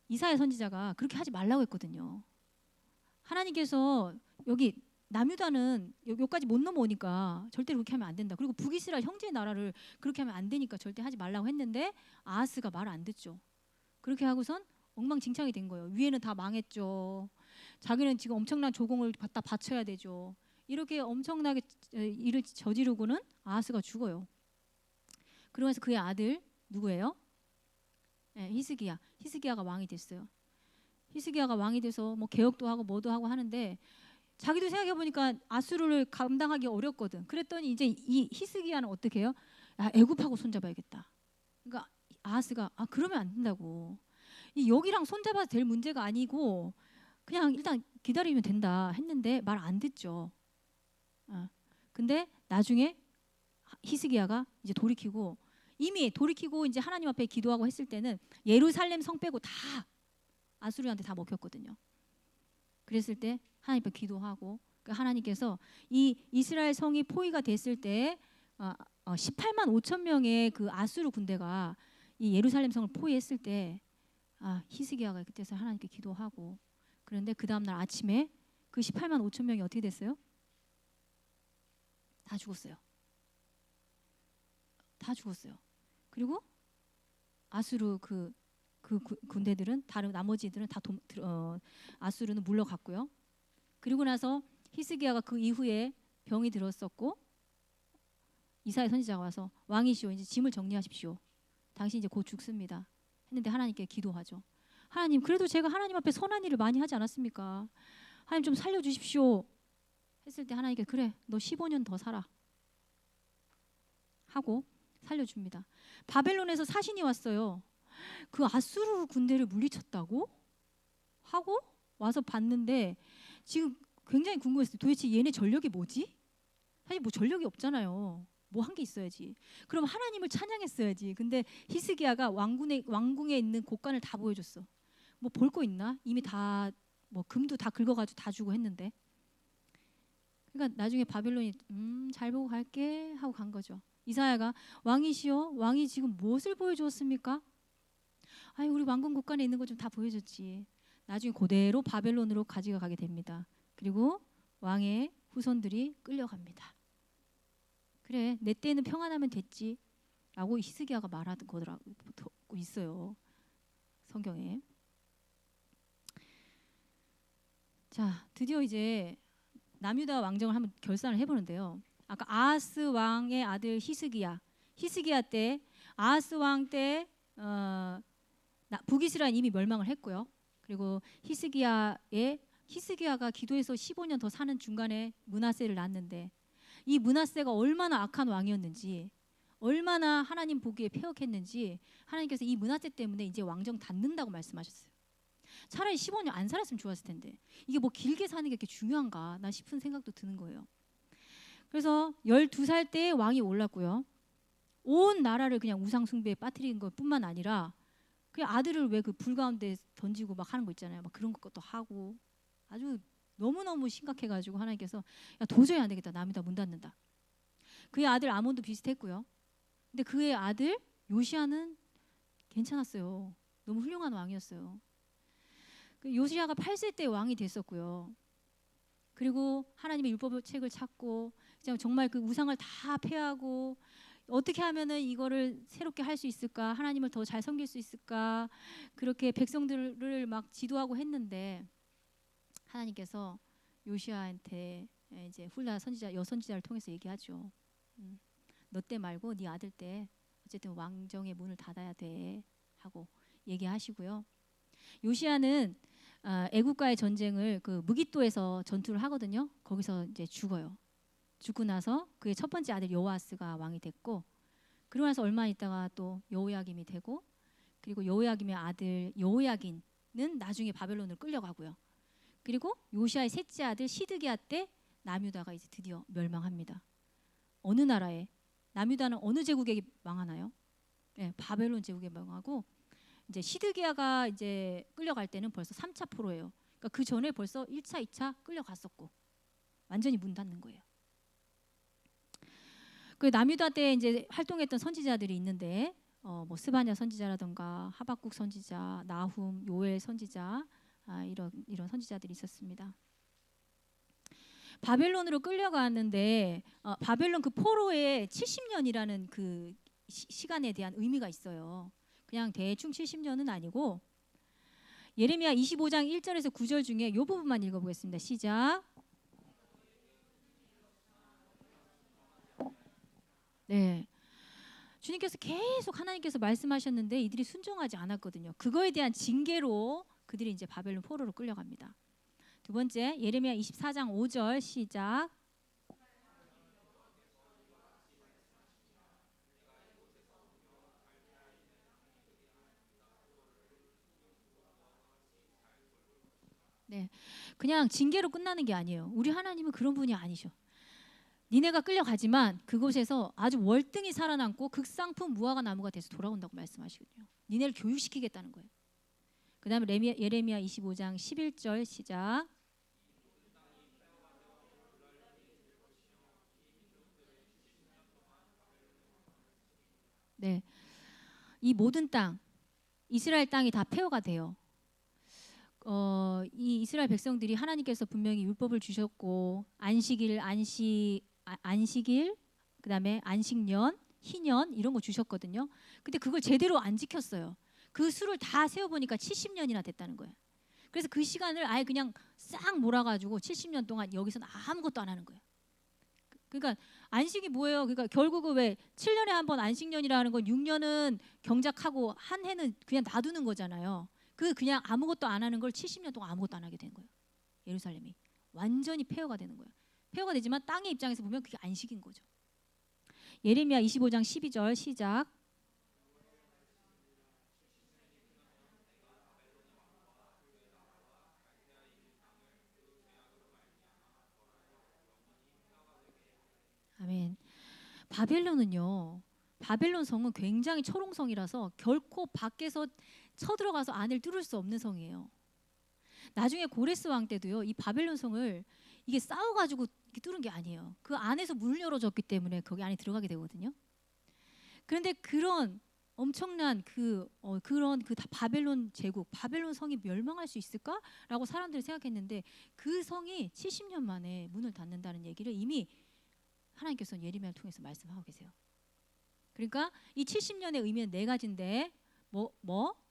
이사야 선지자가 그렇게 하지 말라고 했거든요. 하나님께서 여기 남유다는 여기까지 못 넘어오니까 절대로 그렇게 하면 안 된다. 그리고 북이스라엘 형제의 나라를 그렇게 하면 안 되니까 절대 하지 말라고 했는데 아하스가 말을 안 듣죠. 그렇게 하고선 엉망진창이 된 거예요. 위에는 다 망했죠. 자기는 지금 엄청난 조공을 갖다 바쳐야 되죠. 이렇게 엄청나게 일을 저지르고는 아하스가 죽어요. 그러면서 그의 아들 누구예요? 히스기야. 히스기야가 왕이 됐어요. 히스기야가 왕이 돼서 뭐 개혁도 하고 뭐도 하고 하는데 자기도 생각해 보니까 아수르를 감당하기 어렵거든. 그랬더니 이제 이 히스기야는 어떻게 해요? 애굽하고 손잡아야겠다. 그러니까 아하스가 그러면 안 된다고. 여기랑 손잡아도 될 문제가 아니고 그냥 일단 기다리면 된다 했는데 말 안 듣죠. 근데 나중에 히스기야가 이제 이미 돌이키고 이제 하나님 앞에 기도하고 했을 때는 예루살렘 성 빼고 다 아수르한테 다 먹혔거든요. 그랬을 때 하나님 앞에 기도하고 하나님께서 이 이스라엘 성이 포위가 됐을 때 18만 5천 명의 그 아수르 군대가 이 예루살렘 성을 포위했을 때 히스기야가 그때서 하나님께 기도하고 그런데 그 다음 날 아침에 그 18만 5천 명이 어떻게 됐어요? 다 죽었어요. 다 죽었어요. 그리고 아수르 그 군대들은 다른 나머지들은 다 아수르는 물러갔고요. 그리고 나서 히스기야가 그 이후에 병이 들었었고 이사야 선지자가 와서 왕이시오 이제 짐을 정리하십시오. 당신 이제 곧 죽습니다. 했는데 하나님께 기도하죠. 하나님 그래도 제가 하나님 앞에 선한 일을 많이 하지 않았습니까? 하나님 좀 살려주십시오. 했을 때 하나님께 그래 너 15년 더 살아 하고 살려줍니다. 바벨론에서 사신이 왔어요. 그 아수르 군대를 물리쳤다고? 하고 와서 봤는데 지금 굉장히 궁금했어요. 도대체 얘네 전력이 뭐지? 사실 뭐 전력이 없잖아요. 뭐 한 게 있어야지. 그럼 하나님을 찬양했어야지. 근데 히스기야가 왕궁에 있는 곡간을 다 보여줬어. 뭐 볼 거 있나? 이미 다 뭐 금도 다 긁어가지고 다 주고 했는데. 그러니까 나중에 바벨론이 잘 보고 갈게 하고 간 거죠. 이사야가 왕이시여, 왕이 지금 무엇을 보여주었습니까? 아이, 우리 왕궁 곡간에 있는 거 좀 다 보여줬지. 나중에 그대로 바벨론으로 가져가게 됩니다. 그리고 왕의 후손들이 끌려갑니다. 그래, 내 때는 평안하면 됐지 라고 히스기야가 말하는 거더라고 있어요, 성경에. 자, 드디어 이제 남유다 왕정을 한번 결산을 해보는데요. 아까 아하스 왕의 아들 히스기야 때, 아하스 왕 때 북이스라엘 이미 멸망을 했고요. 그리고 히스기야가 기도해서 15년 더 사는 중간에 므낫세를 낳았는데, 이 므낫세가 얼마나 악한 왕이었는지, 얼마나 하나님 보기에 패역했는지 하나님께서 이 므낫세 때문에 이제 왕정 닫는다고 말씀하셨어요. 차라리 15년 안 살았으면 좋았을 텐데 이게 뭐 길게 사는 게 그렇게 중요한가 나 싶은 생각도 드는 거예요. 그래서 12살 때 왕이 올랐고요. 온 나라를 그냥 우상 숭배에 빠뜨린 것뿐만 아니라 그냥 아들을 왜 그 불 가운데 던지고 막 하는 거 있잖아요. 막 그런 것도 하고 아주 너무너무 심각해가지고 하나님께서 야, 도저히 안 되겠다. 남이다 문 닫는다. 그의 아들 아몬도 비슷했고요. 근데 그의 아들 요시야는 괜찮았어요. 너무 훌륭한 왕이었어요. 요시야가 8세 때 왕이 됐었고요. 그리고 하나님의 율법책을 찾고 정말 그 우상을 다 폐하고 어떻게 하면은 이거를 새롭게 할 수 있을까, 하나님을 더 잘 섬길 수 있을까, 그렇게 백성들을 막 지도하고 했는데 하나님께서 요시야한테 이제 훌라 선지자 여선지자를 통해서 얘기하죠. 너 때 말고 네 아들 때 어쨌든 왕정의 문을 닫아야 돼 하고 얘기하시고요. 요시야는 애국과의 전쟁을 그 무깃도에서 전투를 하거든요. 거기서 이제 죽어요. 죽고 나서 그의 첫 번째 아들 여호아스가 왕이 됐고, 그러고 나서 얼마 있다가 또 여호야김이 되고, 그리고 여호야김의 아들 여호야긴은 나중에 바벨론으로 끌려가고요. 그리고 요시야의 셋째 아들 시드기야 때 남유다가 이제 드디어 멸망합니다. 어느 나라에 남유다는 어느 제국에 망하나요? 네, 바벨론 제국에 망하고 이제 시드기야가 이제 끌려갈 때는 벌써 3차 포로예요. 그러니까 그 전에 벌써 1차, 2차 끌려갔었고 완전히 문 닫는 거예요. 그 남유다 때 이제 활동했던 선지자들이 있는데 뭐 스바냐 선지자라든가 하박국 선지자, 나훔, 요엘 선지자 이런 선지자들이 있었습니다. 바벨론으로 끌려갔는데 바벨론 그 포로의 70년이라는 그 시간에 대한 의미가 있어요. 그냥 대충 70년은 아니고 예레미야 25장 1절에서 9절 중에 이 부분만 읽어보겠습니다. 시작. 네, 주님께서 계속 하나님께서 말씀하셨는데 이들이 순종하지 않았거든요. 그거에 대한 징계로 그들이 이제 바벨론 포로로 끌려갑니다. 두 번째 예레미야 24장 5절 시작. 네, 그냥 징계로 끝나는 게 아니에요. 우리 하나님은 그런 분이 아니셔. 니네가 끌려가지만 그곳에서 아주 월등히 살아남고 극상품 무화과 나무가 돼서 돌아온다고 말씀하시거든요. 니네를 교육시키겠다는 거예요. 그 다음에 예레미야 25장 11절 시작. 네, 이 모든 땅, 이스라엘 땅이 다 폐허가 돼요. 이 이스라엘 백성들이 하나님께서 분명히 율법을 주셨고 안식일, 그다음에 안식년, 희년 이런 거 주셨거든요. 근데 그걸 제대로 안 지켰어요. 그 수를 다 세어보니까 70년이나 됐다는 거예요. 그래서 그 시간을 아예 그냥 싹 몰아가지고 70년 동안 여기서는 아무것도 안 하는 거예요. 그러니까 안식이 뭐예요? 그러니까 결국은 왜 7년에 한 번 안식년이라는 건 6년은 경작하고 한 해는 그냥 놔두는 거잖아요. 그냥 아무것도 안 하는 걸 70년 동안 아무것도 안 하게 된 거예요. 예루살렘이 완전히 폐허가 되는 거예요. 폐허가 되지만 땅의 입장에서 보면 그게 안식인 거죠. 예레미야 25장 12절 시작. 바벨론 성은 굉장히 초롱성이라서 결코 밖에서 쳐들어가서 안을 뚫을 수 없는 성이에요. 나중에 고레스 왕 때도요, 이 바벨론 성을 이게 싸워가지고 뚫은 게 아니에요. 그 안에서 문을 열어줬기 때문에 거기 안에 들어가게 되거든요. 그런데 그런 엄청난 그런 바벨론 제국, 바벨론 성이 멸망할 수 있을까라고 사람들이 생각했는데 그 성이 70년 만에 문을 닫는다는 얘기를 이미 하나님께서는 예레미야를 통해서 말씀하고 계세요. 그러니까 이 70년의 의미는 네 가지인데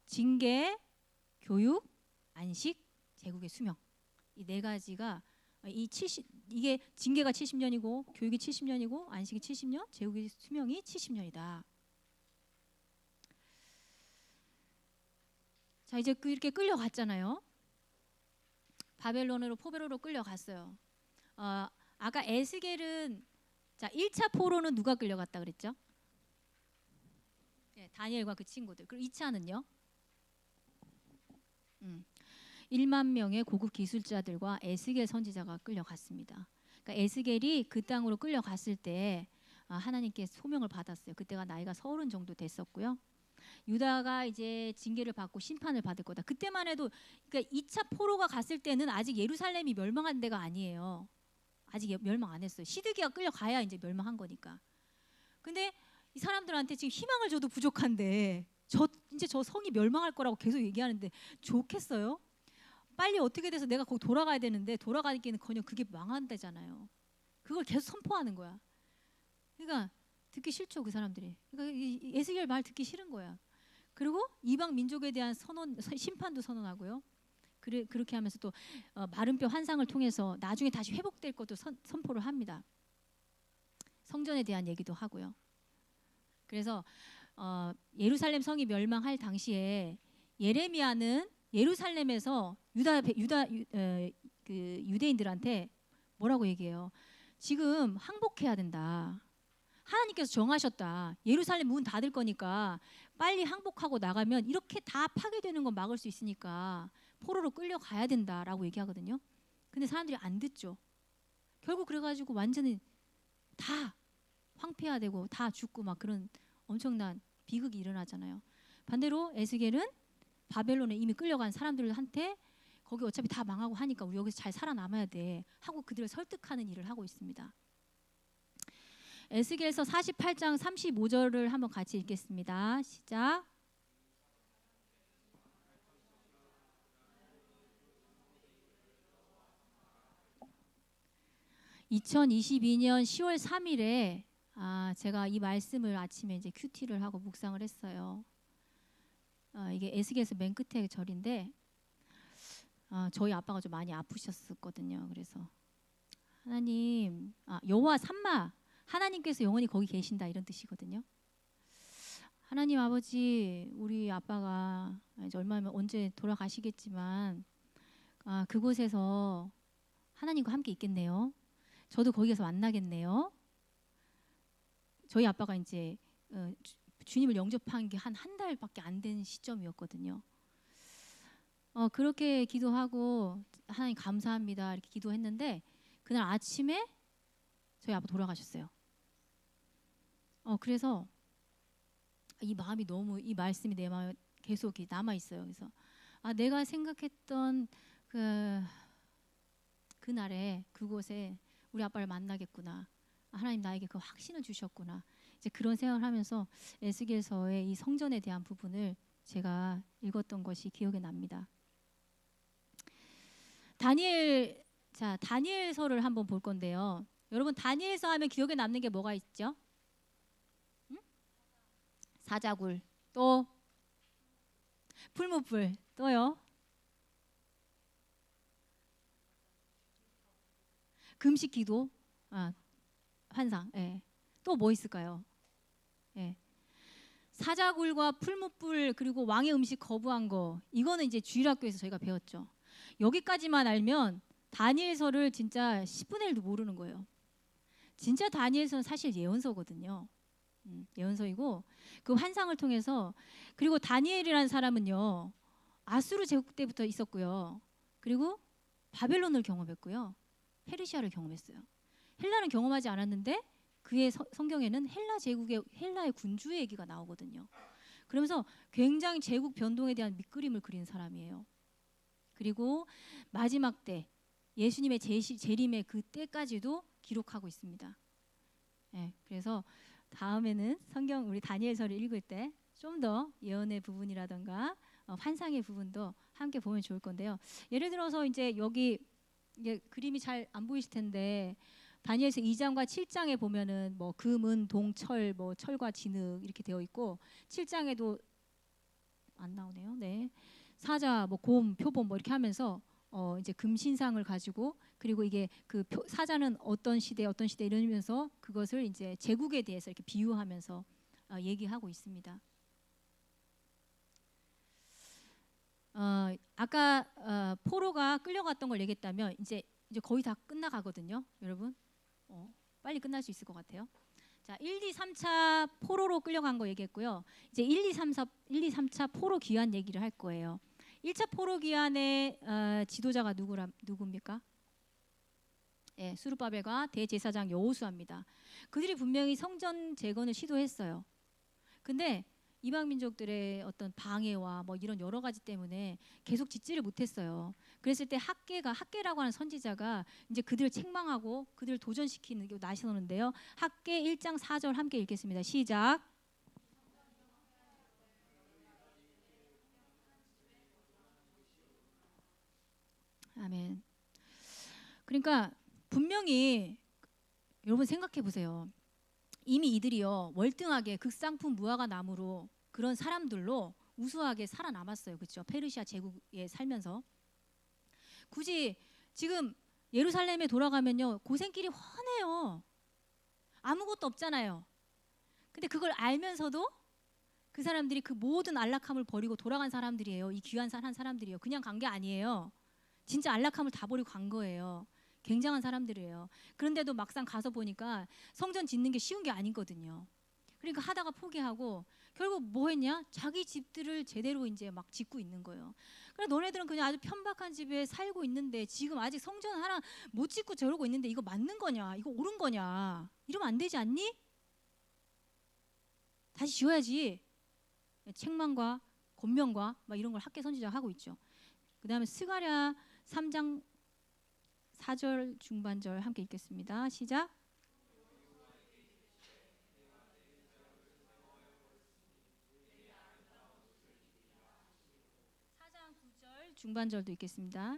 징계, 교육, 안식, 제국의 수명. 이 네 가지가 이게 징계가 70년이고 교육이 70년이고 안식이 70년, 제국의 수명이 70년이다. 자, 이제 이렇게 끌려갔잖아요. 바벨론으로 포로로 끌려갔어요. 아까 에스겔은 자 1차 포로는 누가 끌려갔다 그랬죠? 네, 다니엘과 그 친구들. 그리고 2차는요? 1만 명의 고급 기술자들과 에스겔 선지자가 끌려갔습니다. 그러니까 에스겔이 그 땅으로 끌려갔을 때 하나님께 소명을 받았어요. 그때가 나이가 30 정도 됐었고요. 유다가 이제 징계를 받고 심판을 받을 거다. 그때만 해도 그러니까 2차 포로가 갔을 때는 아직 예루살렘이 멸망한 데가 아니에요. 아직 멸망 안 했어요. 시드기가 끌려가야 이제 멸망한 거니까. 근데 이 사람들한테 지금 희망을 줘도 부족한데 이제 저 성이 멸망할 거라고 계속 얘기하는데 좋겠어요? 빨리 어떻게 돼서 내가 거기 돌아가야 되는데 돌아가기는커녕 그게 망한다잖아요. 그걸 계속 선포하는 거야. 그러니까 듣기 싫죠, 그 사람들이. 그러니까 에스겔 말 듣기 싫은 거야. 그리고 이방 민족에 대한 심판도 선언하고요. 그렇게 하면서 또 마른 뼈 환상을 통해서 나중에 다시 회복될 것도 선포를 합니다. 성전에 대한 얘기도 하고요. 그래서 예루살렘 성이 멸망할 당시에 예레미야는 예루살렘에서 유대인들한테 뭐라고 얘기해요? 지금 항복해야 된다. 하나님께서 정하셨다. 예루살렘 문 닫을 거니까 빨리 항복하고 나가면 이렇게 다 파괴되는 건 막을 수 있으니까 포로로 끌려가야 된다라고 얘기하거든요. 근데 사람들이 안 듣죠. 결국 그래가지고 완전히 다 황폐화되고 다 죽고 막 그런 엄청난 비극이 일어나잖아요. 반대로 에스겔은 바벨론에 이미 끌려간 사람들한테 거기 어차피 다 망하고 하니까 우리 여기서 잘 살아남아야 돼 하고 그들을 설득하는 일을 하고 있습니다. 에스겔서 48장 35절을 한번 같이 읽겠습니다. 시작. (2022년 10월 3일에) 제가 이 말씀을 아침에 이제 큐티를 하고 묵상을 했어요. 이게 에스겔서 맨 끝에 절인데 저희 아빠가 좀 많이 아프셨었거든요. 그래서 하나님, 여호와 삼마, 하나님께서 영원히 거기 계신다 이런 뜻이거든요. 하나님 아버지, 우리 아빠가 이제 얼마면 언제 돌아가시겠지만 그곳에서 하나님과 함께 있겠네요. 저도 거기에서 만나겠네요. 저희 아빠가 이제 주님을 영접한 게 한 달밖에 안 된 시점이었거든요. 그렇게 기도하고 하나님 감사합니다 이렇게 기도했는데 그날 아침에 저희 아빠 돌아가셨어요. 그래서 이 마음이 너무 이 말씀이 내 마음에 계속 남아 있어요. 그래서 내가 생각했던 그날에 그곳에 우리 아빠를 만나겠구나. 하나님 나에게 그 확신을 주셨구나. 이제 그런 생각을 하면서 에스겔서의 이 성전에 대한 부분을 제가 읽었던 것이 기억에 납니다. 다니엘서를 한번 볼 건데요. 여러분 다니엘서 하면 기억에 남는 게 뭐가 있죠? 사자굴, 또 풀무불, 또요 금식기도, 환상. 예. 또 뭐 있을까요? 예. 사자굴과 풀무불 그리고 왕의 음식 거부한 거, 이거는 이제 주일학교에서 저희가 배웠죠. 여기까지만 알면 다니엘서를 진짜 10분의 1도 모르는 거예요. 진짜 다니엘서는 사실 예언서거든요. 예언서이고 그 환상을 통해서, 그리고 다니엘이라는 사람은요 아수르 제국 때부터 있었고요. 그리고 바벨론을 경험했고요. 페르시아를 경험했어요. 헬라는 경험하지 않았는데 그의 성경에는 헬라 제국의 헬라의 군주의 얘기가 나오거든요. 그러면서 굉장히 제국 변동에 대한 밑그림을 그린 사람이에요. 그리고 마지막 때 예수님의 재림의 그 때까지도 기록하고 있습니다. 네, 그래서 다음에는 성경 우리 다니엘서를 읽을 때 좀 더 예언의 부분이라던가 환상의 부분도 함께 보면 좋을 건데요. 예를 들어서 이제 여기 이게 그림이 잘 안 보이실 텐데 다니엘서 2장과 7장에 보면은 뭐 금은 동철 뭐 철과 진흙 이렇게 되어 있고 7장에도 안 나오네요. 네. 사자 뭐 곰 표범 뭐 이렇게 하면서 이제 금신상을 가지고 그리고 이게 그 사자는 어떤 시대 이러면서 그것을 이제 제국에 대해서 이렇게 비유하면서 얘기하고 있습니다. 아까 포로가 끌려갔던 걸 얘기했다면 이제 거의 다 끝나가거든요, 여러분. 빨리 끝날 수 있을 것 같아요. 자, 1, 2, 3차 포로로 끌려간 거 얘기했고요. 이제 1, 2, 3차 포로 귀환 얘기를 할 거예요. 1차 포로 귀환의 지도자가 누굽니까? 예, 수르바벨과 대제사장 여호수아입니다. 그들이 분명히 성전 재건을 시도했어요. 근데 이방 민족들의 어떤 방해와 뭐 이런 여러 가지 때문에 계속 짓지를 못했어요. 그랬을 때 학개라고 하는 선지자가 이제 그들을 책망하고 그들을 도전시키는 게 나서는데요. 학개 1장 4절 함께 읽겠습니다. 시작. 아멘. 그러니까 분명히 여러분 생각해 보세요. 이미 이들이요 월등하게 극상품 무화과 나무로 그런 사람들로 우수하게 살아남았어요. 그렇죠? 페르시아 제국에 살면서 굳이 지금 예루살렘에 돌아가면요 고생길이 훤해요. 아무것도 없잖아요. 근데 그걸 알면서도 그 사람들이 그 모든 안락함을 버리고 돌아간 사람들이에요. 이 귀한 산 한 사람들이에요. 그냥 간 게 아니에요. 진짜 안락함을 다 버리고 간 거예요. 굉장한 사람들이에요. 그런데도 막상 가서 보니까 성전 짓는 게 쉬운 게 아니거든요. 그러니까 하다가 포기하고 결국 뭐 했냐? 자기 집들을 제대로 이제 막 짓고 있는 거예요. 그래 너네들은 그냥 아주 편박한 집에 살고 있는데 지금 아직 성전 하나 못 짓고 저러고 있는데 이거 맞는 거냐? 이거 옳은 거냐? 이러면 안 되지 않니? 다시 지어야지. 책망과 권면과 막 이런 걸 학개 선지자가 하고 있죠. 그다음에 스가랴 3장 4절 중반절 함께 읽겠습니다. 시작. 4장 9절 중반절도 읽겠습니다.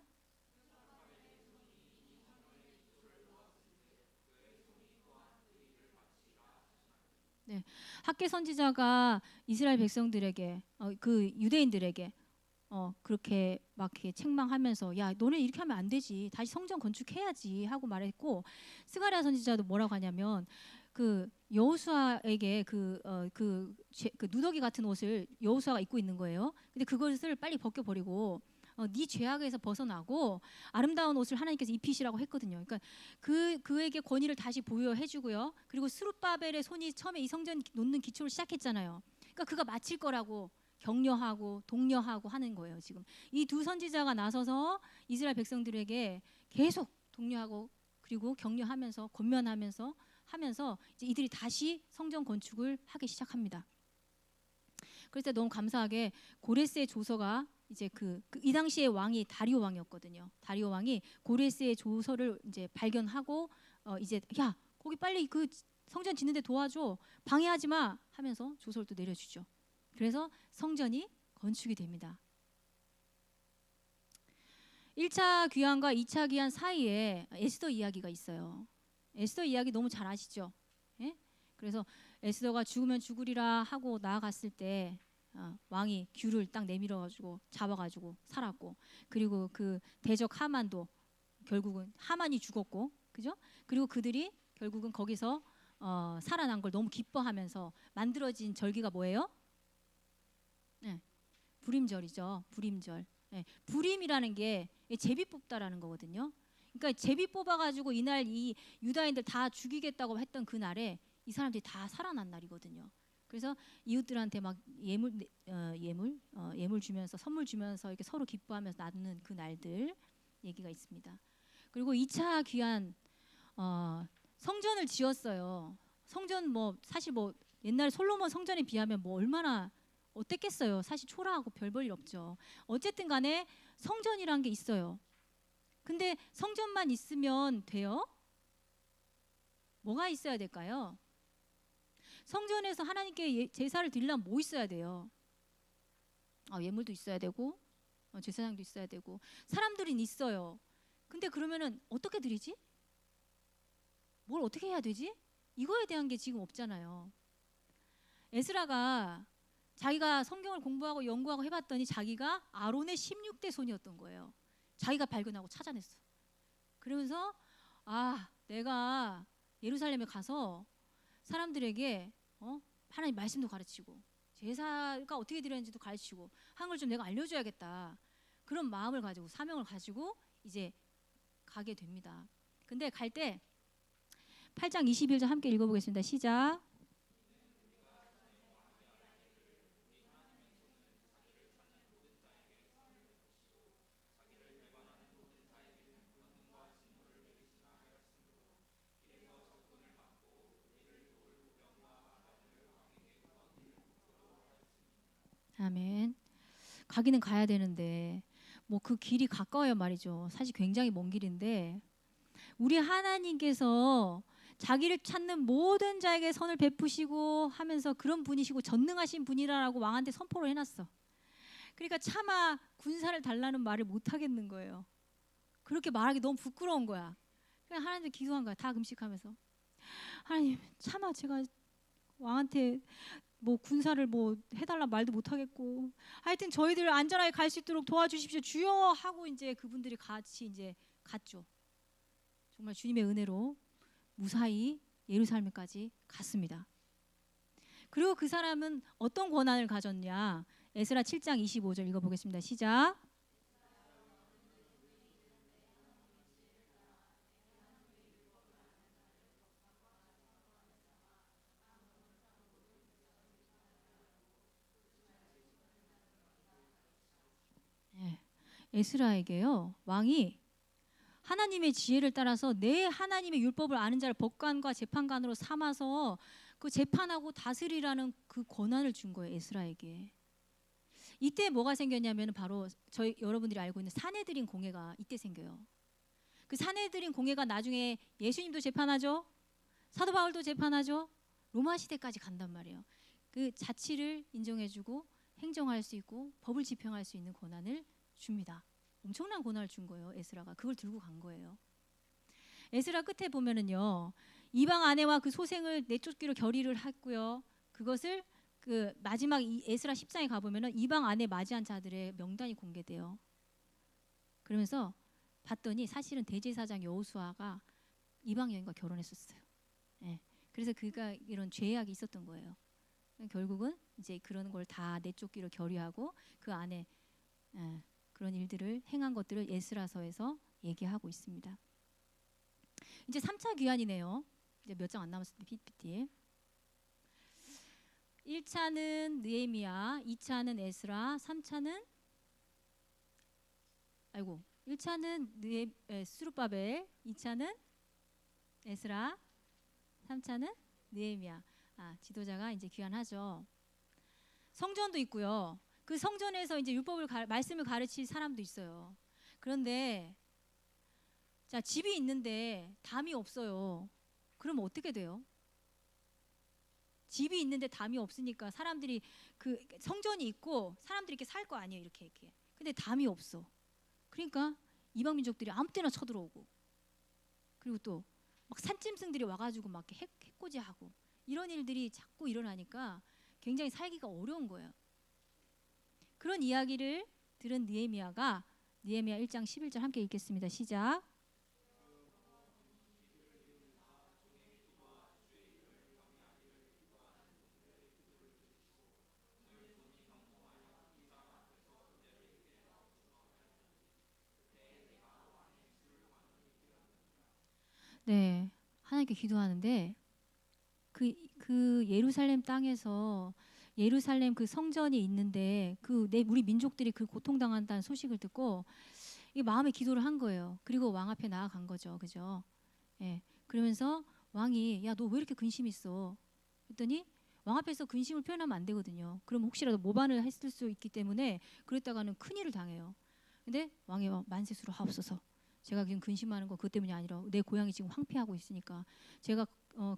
네, 학개 선지자가 이스라엘 백성들에게 그 유대인들에게 그렇게 막 이렇게 책망하면서 야 너네 이렇게 하면 안 되지 다시 성전 건축해야지 하고 말했고 스가랴 선지자도 뭐라고 하냐면 그 여호수아에게 그 누더기 같은 옷을 여호수아가 입고 있는 거예요. 근데 그것을 빨리 벗겨버리고 네 죄악에서 벗어나고 아름다운 옷을 하나님께서 입히시라고 했거든요. 그러니까 그에게 권위를 다시 부여해주고요. 그리고 스룹바벨의 손이 처음에 이 성전 놓는 기초를 시작했잖아요. 그러니까 그가 마칠 거라고 격려하고 독려하고 하는 거예요. 지금 이 두 선지자가 나서서 이스라엘 백성들에게 계속 독려하고 그리고 격려하면서 권면하면서 이제 이들이 다시 성전 건축을 하기 시작합니다. 그래서 너무 감사하게 고레스의 조서가 이제 이 당시의 왕이 다리오 왕이었거든요. 다리오 왕이 고레스의 조서를 이제 발견하고 이제 야 거기 빨리 그 성전 짓는데 도와줘 방해하지 마 하면서 조서를 또 내려주죠. 그래서 성전이 건축이 됩니다. 1차 귀환과 2차 귀환 사이에 에스더 이야기가 있어요. 에스더 이야기 너무 잘 아시죠? 예? 그래서 에스더가 죽으면 죽으리라 하고 나아갔을 때 왕이 귤을 딱 내밀어가지고 잡아가지고 살았고 그리고 그 대적 하만도 결국은 하만이 죽었고 그죠? 그리고 그들이 결국은 거기서 살아난 걸 너무 기뻐하면서 만들어진 절기가 뭐예요? 네, 불임절이죠. 불임절. 네, 불임이라는 게 제비 뽑다라는 거거든요. 그러니까 제비 뽑아가지고 이날 이 유다인들 다 죽이겠다고 했던 그 날에 이 사람들이 다 살아난 날이거든요. 그래서 이웃들한테 막 예물 주면서 선물 주면서 이렇게 서로 기뻐하면서 나누는 그 날들 얘기가 있습니다. 그리고 2차 귀환 성전을 지었어요. 성전 뭐 사실 뭐 옛날 솔로몬 성전에 비하면 뭐 얼마나 어땠겠어요. 사실 초라하고 별 볼 일 없죠. 어쨌든 간에 성전이란 게 있어요. 근데 성전만 있으면 돼요? 뭐가 있어야 될까요? 성전에서 하나님께 제사를 드리려면 뭐 있어야 돼요? 예물도 있어야 되고 제사장도 있어야 되고 사람들은 있어요. 근데 그러면은 어떻게 드리지? 뭘 어떻게 해야 되지? 이거에 대한 게 지금 없잖아요. 에스라가 자기가 성경을 공부하고 연구하고 해봤더니 자기가 아론의 16대 손이었던 거예요. 자기가 발견하고 찾아냈어. 그러면서 내가 예루살렘에 가서 사람들에게 하나님 말씀도 가르치고 제사가 어떻게 드려야지도 가르치고 한 걸 좀 내가 알려줘야겠다. 그런 마음을 가지고 사명을 가지고 이제 가게 됩니다. 근데 갈 때 8장 21절 함께 읽어보겠습니다. 시작. 아멘. 가기는 가야 되는데 뭐 그 길이 가까워야 말이죠. 사실 굉장히 먼 길인데 우리 하나님께서 자기를 찾는 모든 자에게 선을 베푸시고 하면서 그런 분이시고 전능하신 분이라고 왕한테 선포를 해놨어. 그러니까 차마 군사를 달라는 말을 못 하겠는 거예요. 그렇게 말하기 너무 부끄러운 거야. 그냥 하나님께 기도한 거야. 다 금식하면서 하나님 차마 제가 왕한테 뭐 군사를 뭐 해달라 말도 못 하겠고 하여튼 저희들 안전하게 갈 수 있도록 도와주십시오 주여 하고 이제 그분들이 같이 이제 갔죠. 정말 주님의 은혜로 무사히 예루살렘까지 갔습니다. 그리고 그 사람은 어떤 권한을 가졌냐? 에스라 7장 25절 읽어보겠습니다. 시작. 에스라에게요 왕이 하나님의 지혜를 따라서 내 하나님의 율법을 아는 자를 법관과 재판관으로 삼아서 그 재판하고 다스리라는 그 권한을 준 거예요. 에스라에게. 이때 뭐가 생겼냐면 바로 저희 여러분들이 알고 있는 산헤드린 공회가 이때 생겨요. 그 산헤드린 공회가 나중에 예수님도 재판하죠. 사도 바울도 재판하죠. 로마 시대까지 간단 말이에요. 그 자치를 인정해주고 행정할 수 있고 법을 집행할 수 있는 권한을 줍니다. 엄청난 권한을 준 거예요. 에스라가 그걸 들고 간 거예요. 에스라 끝에 보면은요 이방 아내와 그 소생을 내쫓기로 결의를 했고요. 그것을 그 마지막 에스라 10장에 가보면은 이방 아내 맞이한 자들의 명단이 공개돼요. 그러면서 봤더니 사실은 대제사장 여호수아가 이방 여인과 결혼했었어요. 그래서 그가 이런 죄악이 있었던 거예요. 결국은 이제 그런 걸 다 내쫓기로 결의하고 그 안에 그런 일들을 행한 것들을 에스라서에서 얘기하고 있습니다. 이제 3차 귀환이네요. 이제 몇 장 안 남았을 때 PPT. 1차는 느헤미야, 2차는 에스라, 3차는 1차는 스룹바벨, 2차는 에스라, 3차는 느헤미야. 지도자가 이제 귀환하죠. 성전도 있고요. 그 성전에서 이제 말씀을 가르칠 사람도 있어요. 그런데 자 집이 있는데 담이 없어요. 그러면 어떻게 돼요? 집이 있는데 담이 없으니까 사람들이 그 성전이 있고 사람들이 이렇게 살 거 아니에요. 이렇게. 근데 담이 없어. 그러니까 이방 민족들이 아무 때나 쳐들어오고 그리고 또 막 산짐승들이 와가지고 막 해코지하고 이런 일들이 자꾸 일어나니까 굉장히 살기가 어려운 거예요. 그런 이야기를 들은 느헤미야가 느헤미야 1장 11절 함께 읽겠습니다. 시작. 네, 하나님께 기도하는데 그 예루살렘 땅에서 예루살렘 그 성전이 있는데 우리 민족들이 그 고통당한다는 소식을 듣고 이 마음의 기도를 한 거예요. 그리고 왕 앞에 나아간 거죠, 그죠? 그러면서 왕이 야, 너 왜 이렇게 근심 있어? 그랬더니 왕 앞에서 근심을 표현하면 안 되거든요. 그럼 혹시라도 모반을 했을 수 있기 때문에 그랬다가는 큰일을 당해요. 근데 왕이 만세수로 하옵소서. 제가 지금 근심하는 거 그것 때문이 아니라 내 고향이 지금 황폐하고 있으니까 제가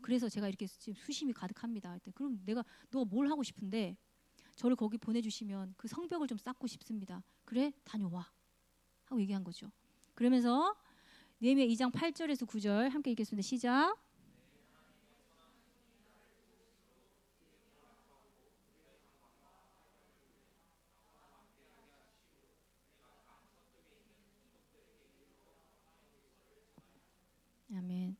그래서 제가 이렇게 지금 수심이 가득합니다. 그럼 내가 너 뭘 하고 싶은데 저를 거기 보내주시면 그 성벽을 좀 쌓고 싶습니다. 그래 다녀와 하고 얘기한 거죠. 그러면서 느헤미야 2장 8절에서 9절 함께 읽겠습니다. 시작. 아멘.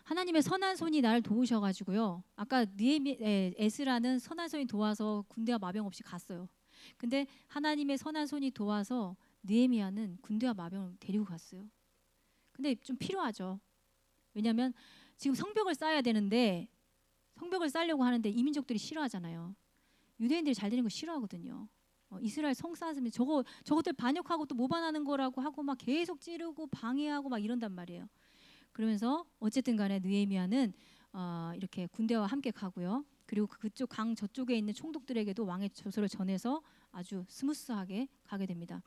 하나님의 선한 손이 나를 도우셔가지고요. 아까 에스라는 선한 손이 도와서 군대와 마병 없이 갔어요. 근데 하나님의 선한 손이 도와서 느헤미야는 군대와 마병을 데리고 갔어요. 근데 좀 필요하죠. 왜냐하면 지금 성벽을 쌓아야 되는데 성벽을 쌓으려고 하는데 이민족들이 싫어하잖아요. 유대인들이 잘 되는 거 싫어하거든요. 이스라엘 성 쌓으면 저것들 반역하고 또 모반하는 거라고 하고 막 계속 찌르고 방해하고 막 이런단 말이에요. 그러면서 어쨌든 간에 느헤미야는 이렇게 군대와 함께 가고요. 그리고 그쪽 강 저쪽에 있는 총독들에게도 왕의 조서를 전해서 아주 스무스하게 가게 됩니다.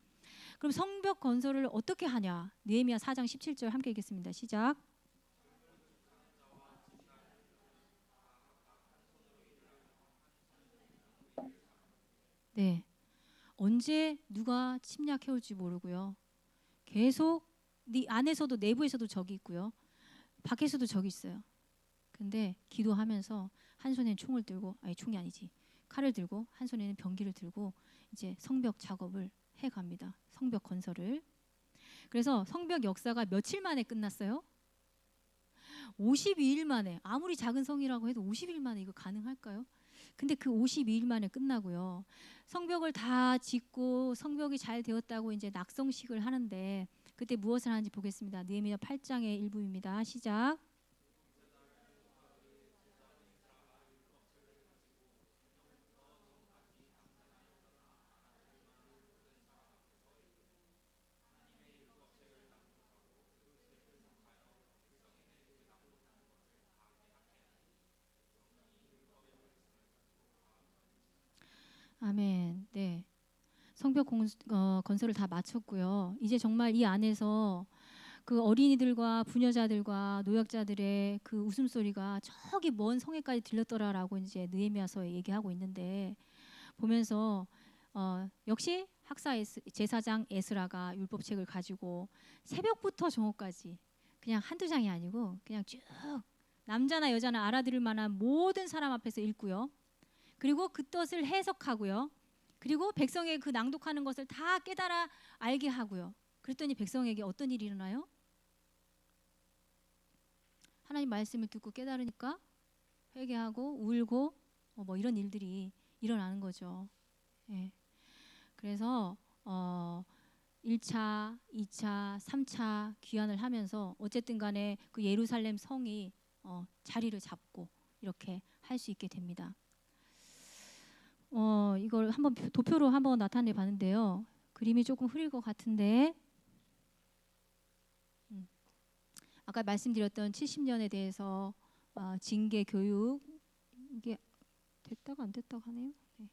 그럼 성벽 건설을 어떻게 하냐? 느헤미야 4장 17절 함께 읽겠습니다. 시작. 네. 언제 누가 침략해 올지 모르고요. 계속 네 안에서도 내부에서도 적이 있고요. 밖에서도 적이 있어요. 근데 기도하면서 한 손에는 총을 들고 아니 총이 아니지. 칼을 들고 한 손에는 병기를 들고 이제 성벽 작업을 해 갑니다. 성벽 건설을. 그래서 성벽 역사가 며칠 만에 끝났어요? 52일 만에. 아무리 작은 성이라고 해도 50일 만에 이거 가능할까요? 근데 그 52일 만에 끝나고요. 성벽을 다 짓고 성벽이 잘 되었다고 이제 낙성식을 하는데 그때 무엇을 하는지 보겠습니다. 느헤미야 8장의 일부입니다. 시작. 아멘. 네. 건설을 다 마쳤고요. 이제 정말 이 안에서 그 어린이들과 부녀자들과 노약자들의 그 웃음소리가 저기 먼 성에까지 들렸더라라고 이제 느헤미야서에 얘기하고 있는데 보면서 역시 제사장 에스라가 율법책을 가지고 새벽부터 정오까지 그냥 한두 장이 아니고 그냥 쭉 남자나 여자나 알아들을 만한 모든 사람 앞에서 읽고요. 그리고 그 뜻을 해석하고요. 그리고 백성에게 그 낭독하는 것을 다 깨달아 알게 하고요. 그랬더니 백성에게 어떤 일이 일어나요? 하나님 말씀을 듣고 깨달으니까 회개하고 울고 뭐 이런 일들이 일어나는 거죠. 예. 그래서 1차, 2차, 3차 귀환을 하면서 어쨌든 간에 그 예루살렘 성이 자리를 잡고 이렇게 할 수 있게 됩니다. 이걸 한번 도표로 한번 나타내 봤는데요. 그림이 조금 흐릴 것 같은데 아까 말씀드렸던 70년에 대해서 징계 교육 이게 됐다가 안 됐다가 하네요. 네.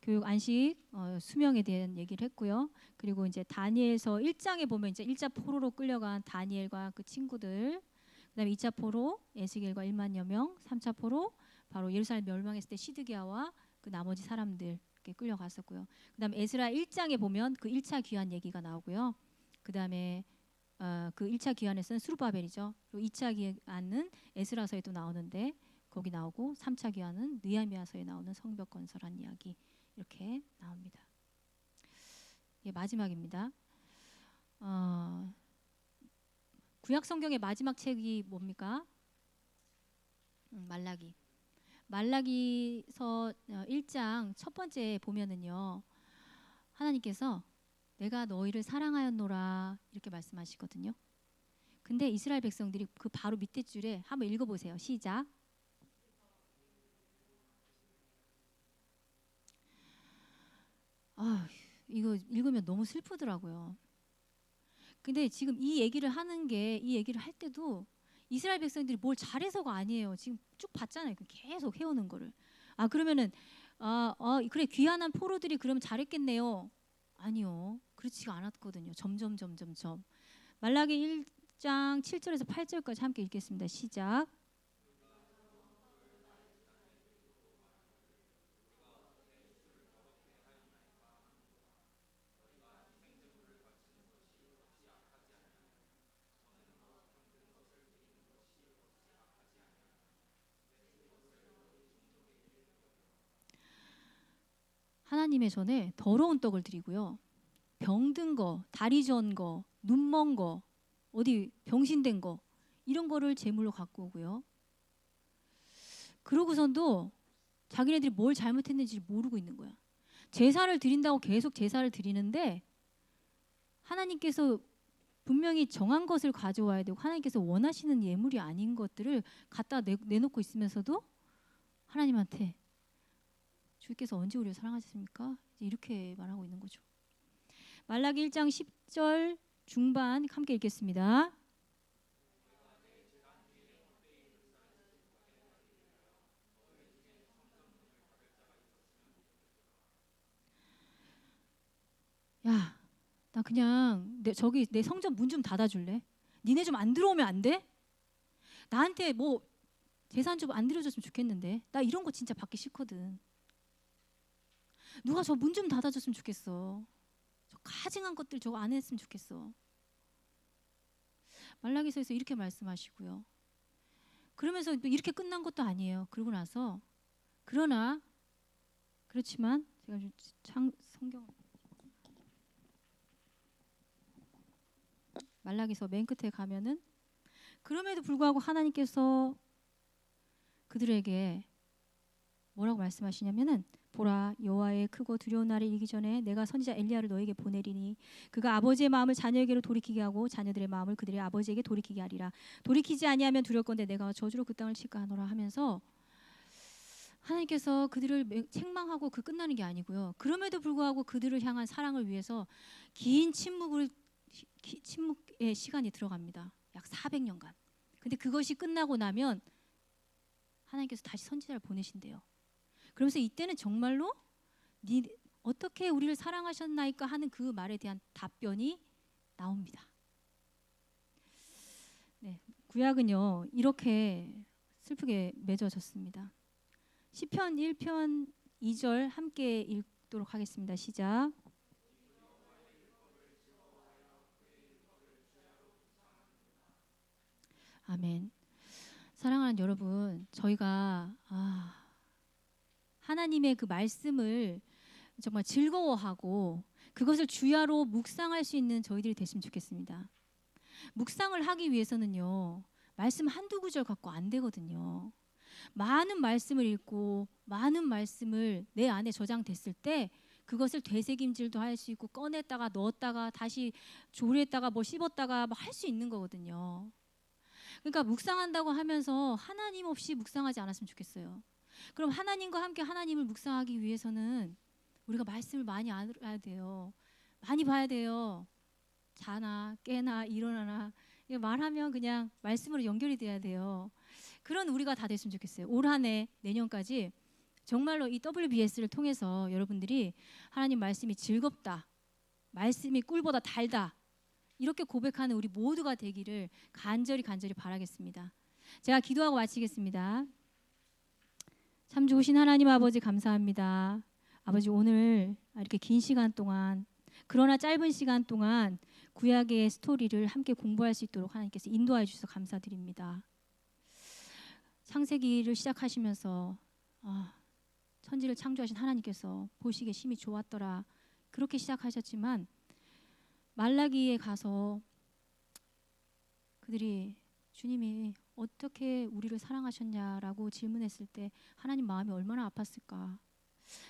교육 안식 수명에 대한 얘기를 했고요. 그리고 이제 다니엘서 1장에 보면 이제 1차 포로로 끌려간 다니엘과 그 친구들, 그다음에 2차 포로 에스겔과 1만여 명, 3차 포로 바로 예루살렘 멸망했을 때 시드기야와 그 나머지 사람들 이렇게 끌려갔었고요. 그다음에 에스라 1장에 보면 그 1차 귀환 얘기가 나오고요. 그다음에 그 1차 귀환에서는 스룹바벨이죠. 그리고 2차 귀환은 에스라서에도 나오는데 거기 나오고 3차 귀환은 느헤미야서에 나오는 성벽 건설한 이야기 이렇게 나옵니다. 예, 마지막입니다. 구약 성경의 마지막 책이 뭡니까? 말라기. 말라기서 1장 첫 번째 보면은요. 하나님께서 내가 너희를 사랑하였노라 이렇게 말씀하시거든요. 근데 이스라엘 백성들이 그 바로 밑에 줄에 한번 읽어보세요. 시작. 이거 읽으면 너무 슬프더라고요. 근데 지금 이 얘기를 할 때도 이스라엘 백성들이 뭘 잘해서가 아니에요. 지금 쭉 봤잖아요. 계속 해오는 거를. 그러면은 그래 귀한한 포로들이 그러면 잘했겠네요. 아니요. 그렇지가 않았거든요. 점점. 말라기 1장 7절에서 8절까지 함께 읽겠습니다. 시작. 하나님의 전에 더러운 떡을 드리고요. 병든 거, 다리 저은 거, 눈 먼 거, 어디 병신된 거 이런 거를 제물로 갖고 오고요. 그러고선도 자기네들이 뭘 잘못했는지 모르고 있는 거야. 제사를 드린다고 계속 제사를 드리는데 하나님께서 분명히 정한 것을 가져와야 되고 하나님께서 원하시는 예물이 아닌 것들을 갖다 내놓고 있으면서도 하나님한테 주께서 언제 우리를 사랑하셨습니까? 이렇게 말하고 있는 거죠. 말라기 1장 10절 중반 함께 읽겠습니다. 야, 나 그냥 내 성전 문 좀 닫아줄래? 니네 좀 안 들어오면 안 돼? 나한테 뭐 재산 좀 안 들여줬으면 좋겠는데 나 이런 거 진짜 받기 싫거든. 누가 저 문 좀 닫아줬으면 좋겠어. 저 가증한 것들 저거 안 했으면 좋겠어. 말라기서에서 이렇게 말씀하시고요. 그러면서 이렇게 끝난 것도 아니에요. 그러고 나서 그러나 그렇지만 제가 좀 성경 말라기서 맨 끝에 가면은 그럼에도 불구하고 하나님께서 그들에게 뭐라고 말씀하시냐면은 보라 여호와의 크고 두려운 날이 이기 전에 내가 선지자 엘리야를 너에게 보내리니 그가 아버지의 마음을 자녀에게로 돌이키게 하고 자녀들의 마음을 그들의 아버지에게 돌이키게 하리라. 돌이키지 아니하면 두려울건대 내가 저주로 그 땅을 칠까 하노라 하면서 하나님께서 그들을 책망하고 끝나는 게 아니고요. 그럼에도 불구하고 그들을 향한 사랑을 위해서 긴 침묵의 시간이 들어갑니다. 약 400년간. 근데 그것이 끝나고 나면 하나님께서 다시 선지자를 보내신대요. 그러면서 이때는 정말로 어떻게 우리를 사랑하셨나이까 하는 그 말에 대한 답변이 나옵니다. 네, 구약은요 이렇게 슬프게 맺어졌습니다. 시편 1편 2절 함께 읽도록 하겠습니다. 시작. 아멘. 사랑하는 여러분, 저희가 하나님의 그 말씀을 정말 즐거워하고 그것을 주야로 묵상할 수 있는 저희들이 됐으면 좋겠습니다. 묵상을 하기 위해서는요, 말씀 한두 구절 갖고 안 되거든요. 많은 말씀을 읽고 많은 말씀을 내 안에 저장됐을 때 그것을 되새김질도 할 수 있고 꺼냈다가 넣었다가 다시 조리했다가 뭐 씹었다가 뭐 할 수 있는 거거든요. 그러니까 묵상한다고 하면서 하나님 없이 묵상하지 않았으면 좋겠어요. 그럼 하나님과 함께 하나님을 묵상하기 위해서는 우리가 말씀을 많이 알아야 돼요. 많이 봐야 돼요. 자나 깨나 일어나나 말하면 그냥 말씀으로 연결이 돼야 돼요. 그런 우리가 다 됐으면 좋겠어요. 올 한 해 내년까지 정말로 이 WBS를 통해서 여러분들이 하나님 말씀이 즐겁다, 말씀이 꿀보다 달다 이렇게 고백하는 우리 모두가 되기를 간절히 바라겠습니다. 제가 기도하고 마치겠습니다. 참 좋으신 하나님 아버지 감사합니다. 아버지 오늘 이렇게 긴 시간 동안 그러나 짧은 시간 동안 구약의 스토리를 함께 공부할 수 있도록 하나님께서 인도하여 주셔서 감사드립니다. 창세기를 시작하시면서 천지를 창조하신 하나님께서 보시기에 심히 좋았더라 그렇게 시작하셨지만 말라기에 가서 그들이 주님이 어떻게 우리를 사랑하셨냐라고 질문했을 때 하나님 마음이 얼마나 아팠을까.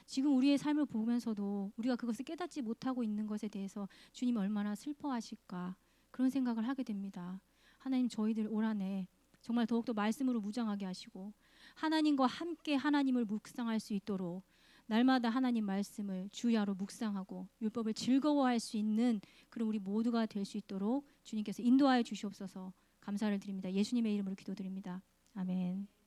지금 우리의 삶을 보면서도 우리가 그것을 깨닫지 못하고 있는 것에 대해서 주님이 얼마나 슬퍼하실까 그런 생각을 하게 됩니다. 하나님 저희들 올 한 해 정말 더욱더 말씀으로 무장하게 하시고 하나님과 함께 하나님을 묵상할 수 있도록 날마다 하나님 말씀을 주야로 묵상하고 율법을 즐거워할 수 있는 그런 우리 모두가 될 수 있도록 주님께서 인도하여 주시옵소서. 감사를 드립니다. 예수님의 이름으로 기도드립니다. 아멘.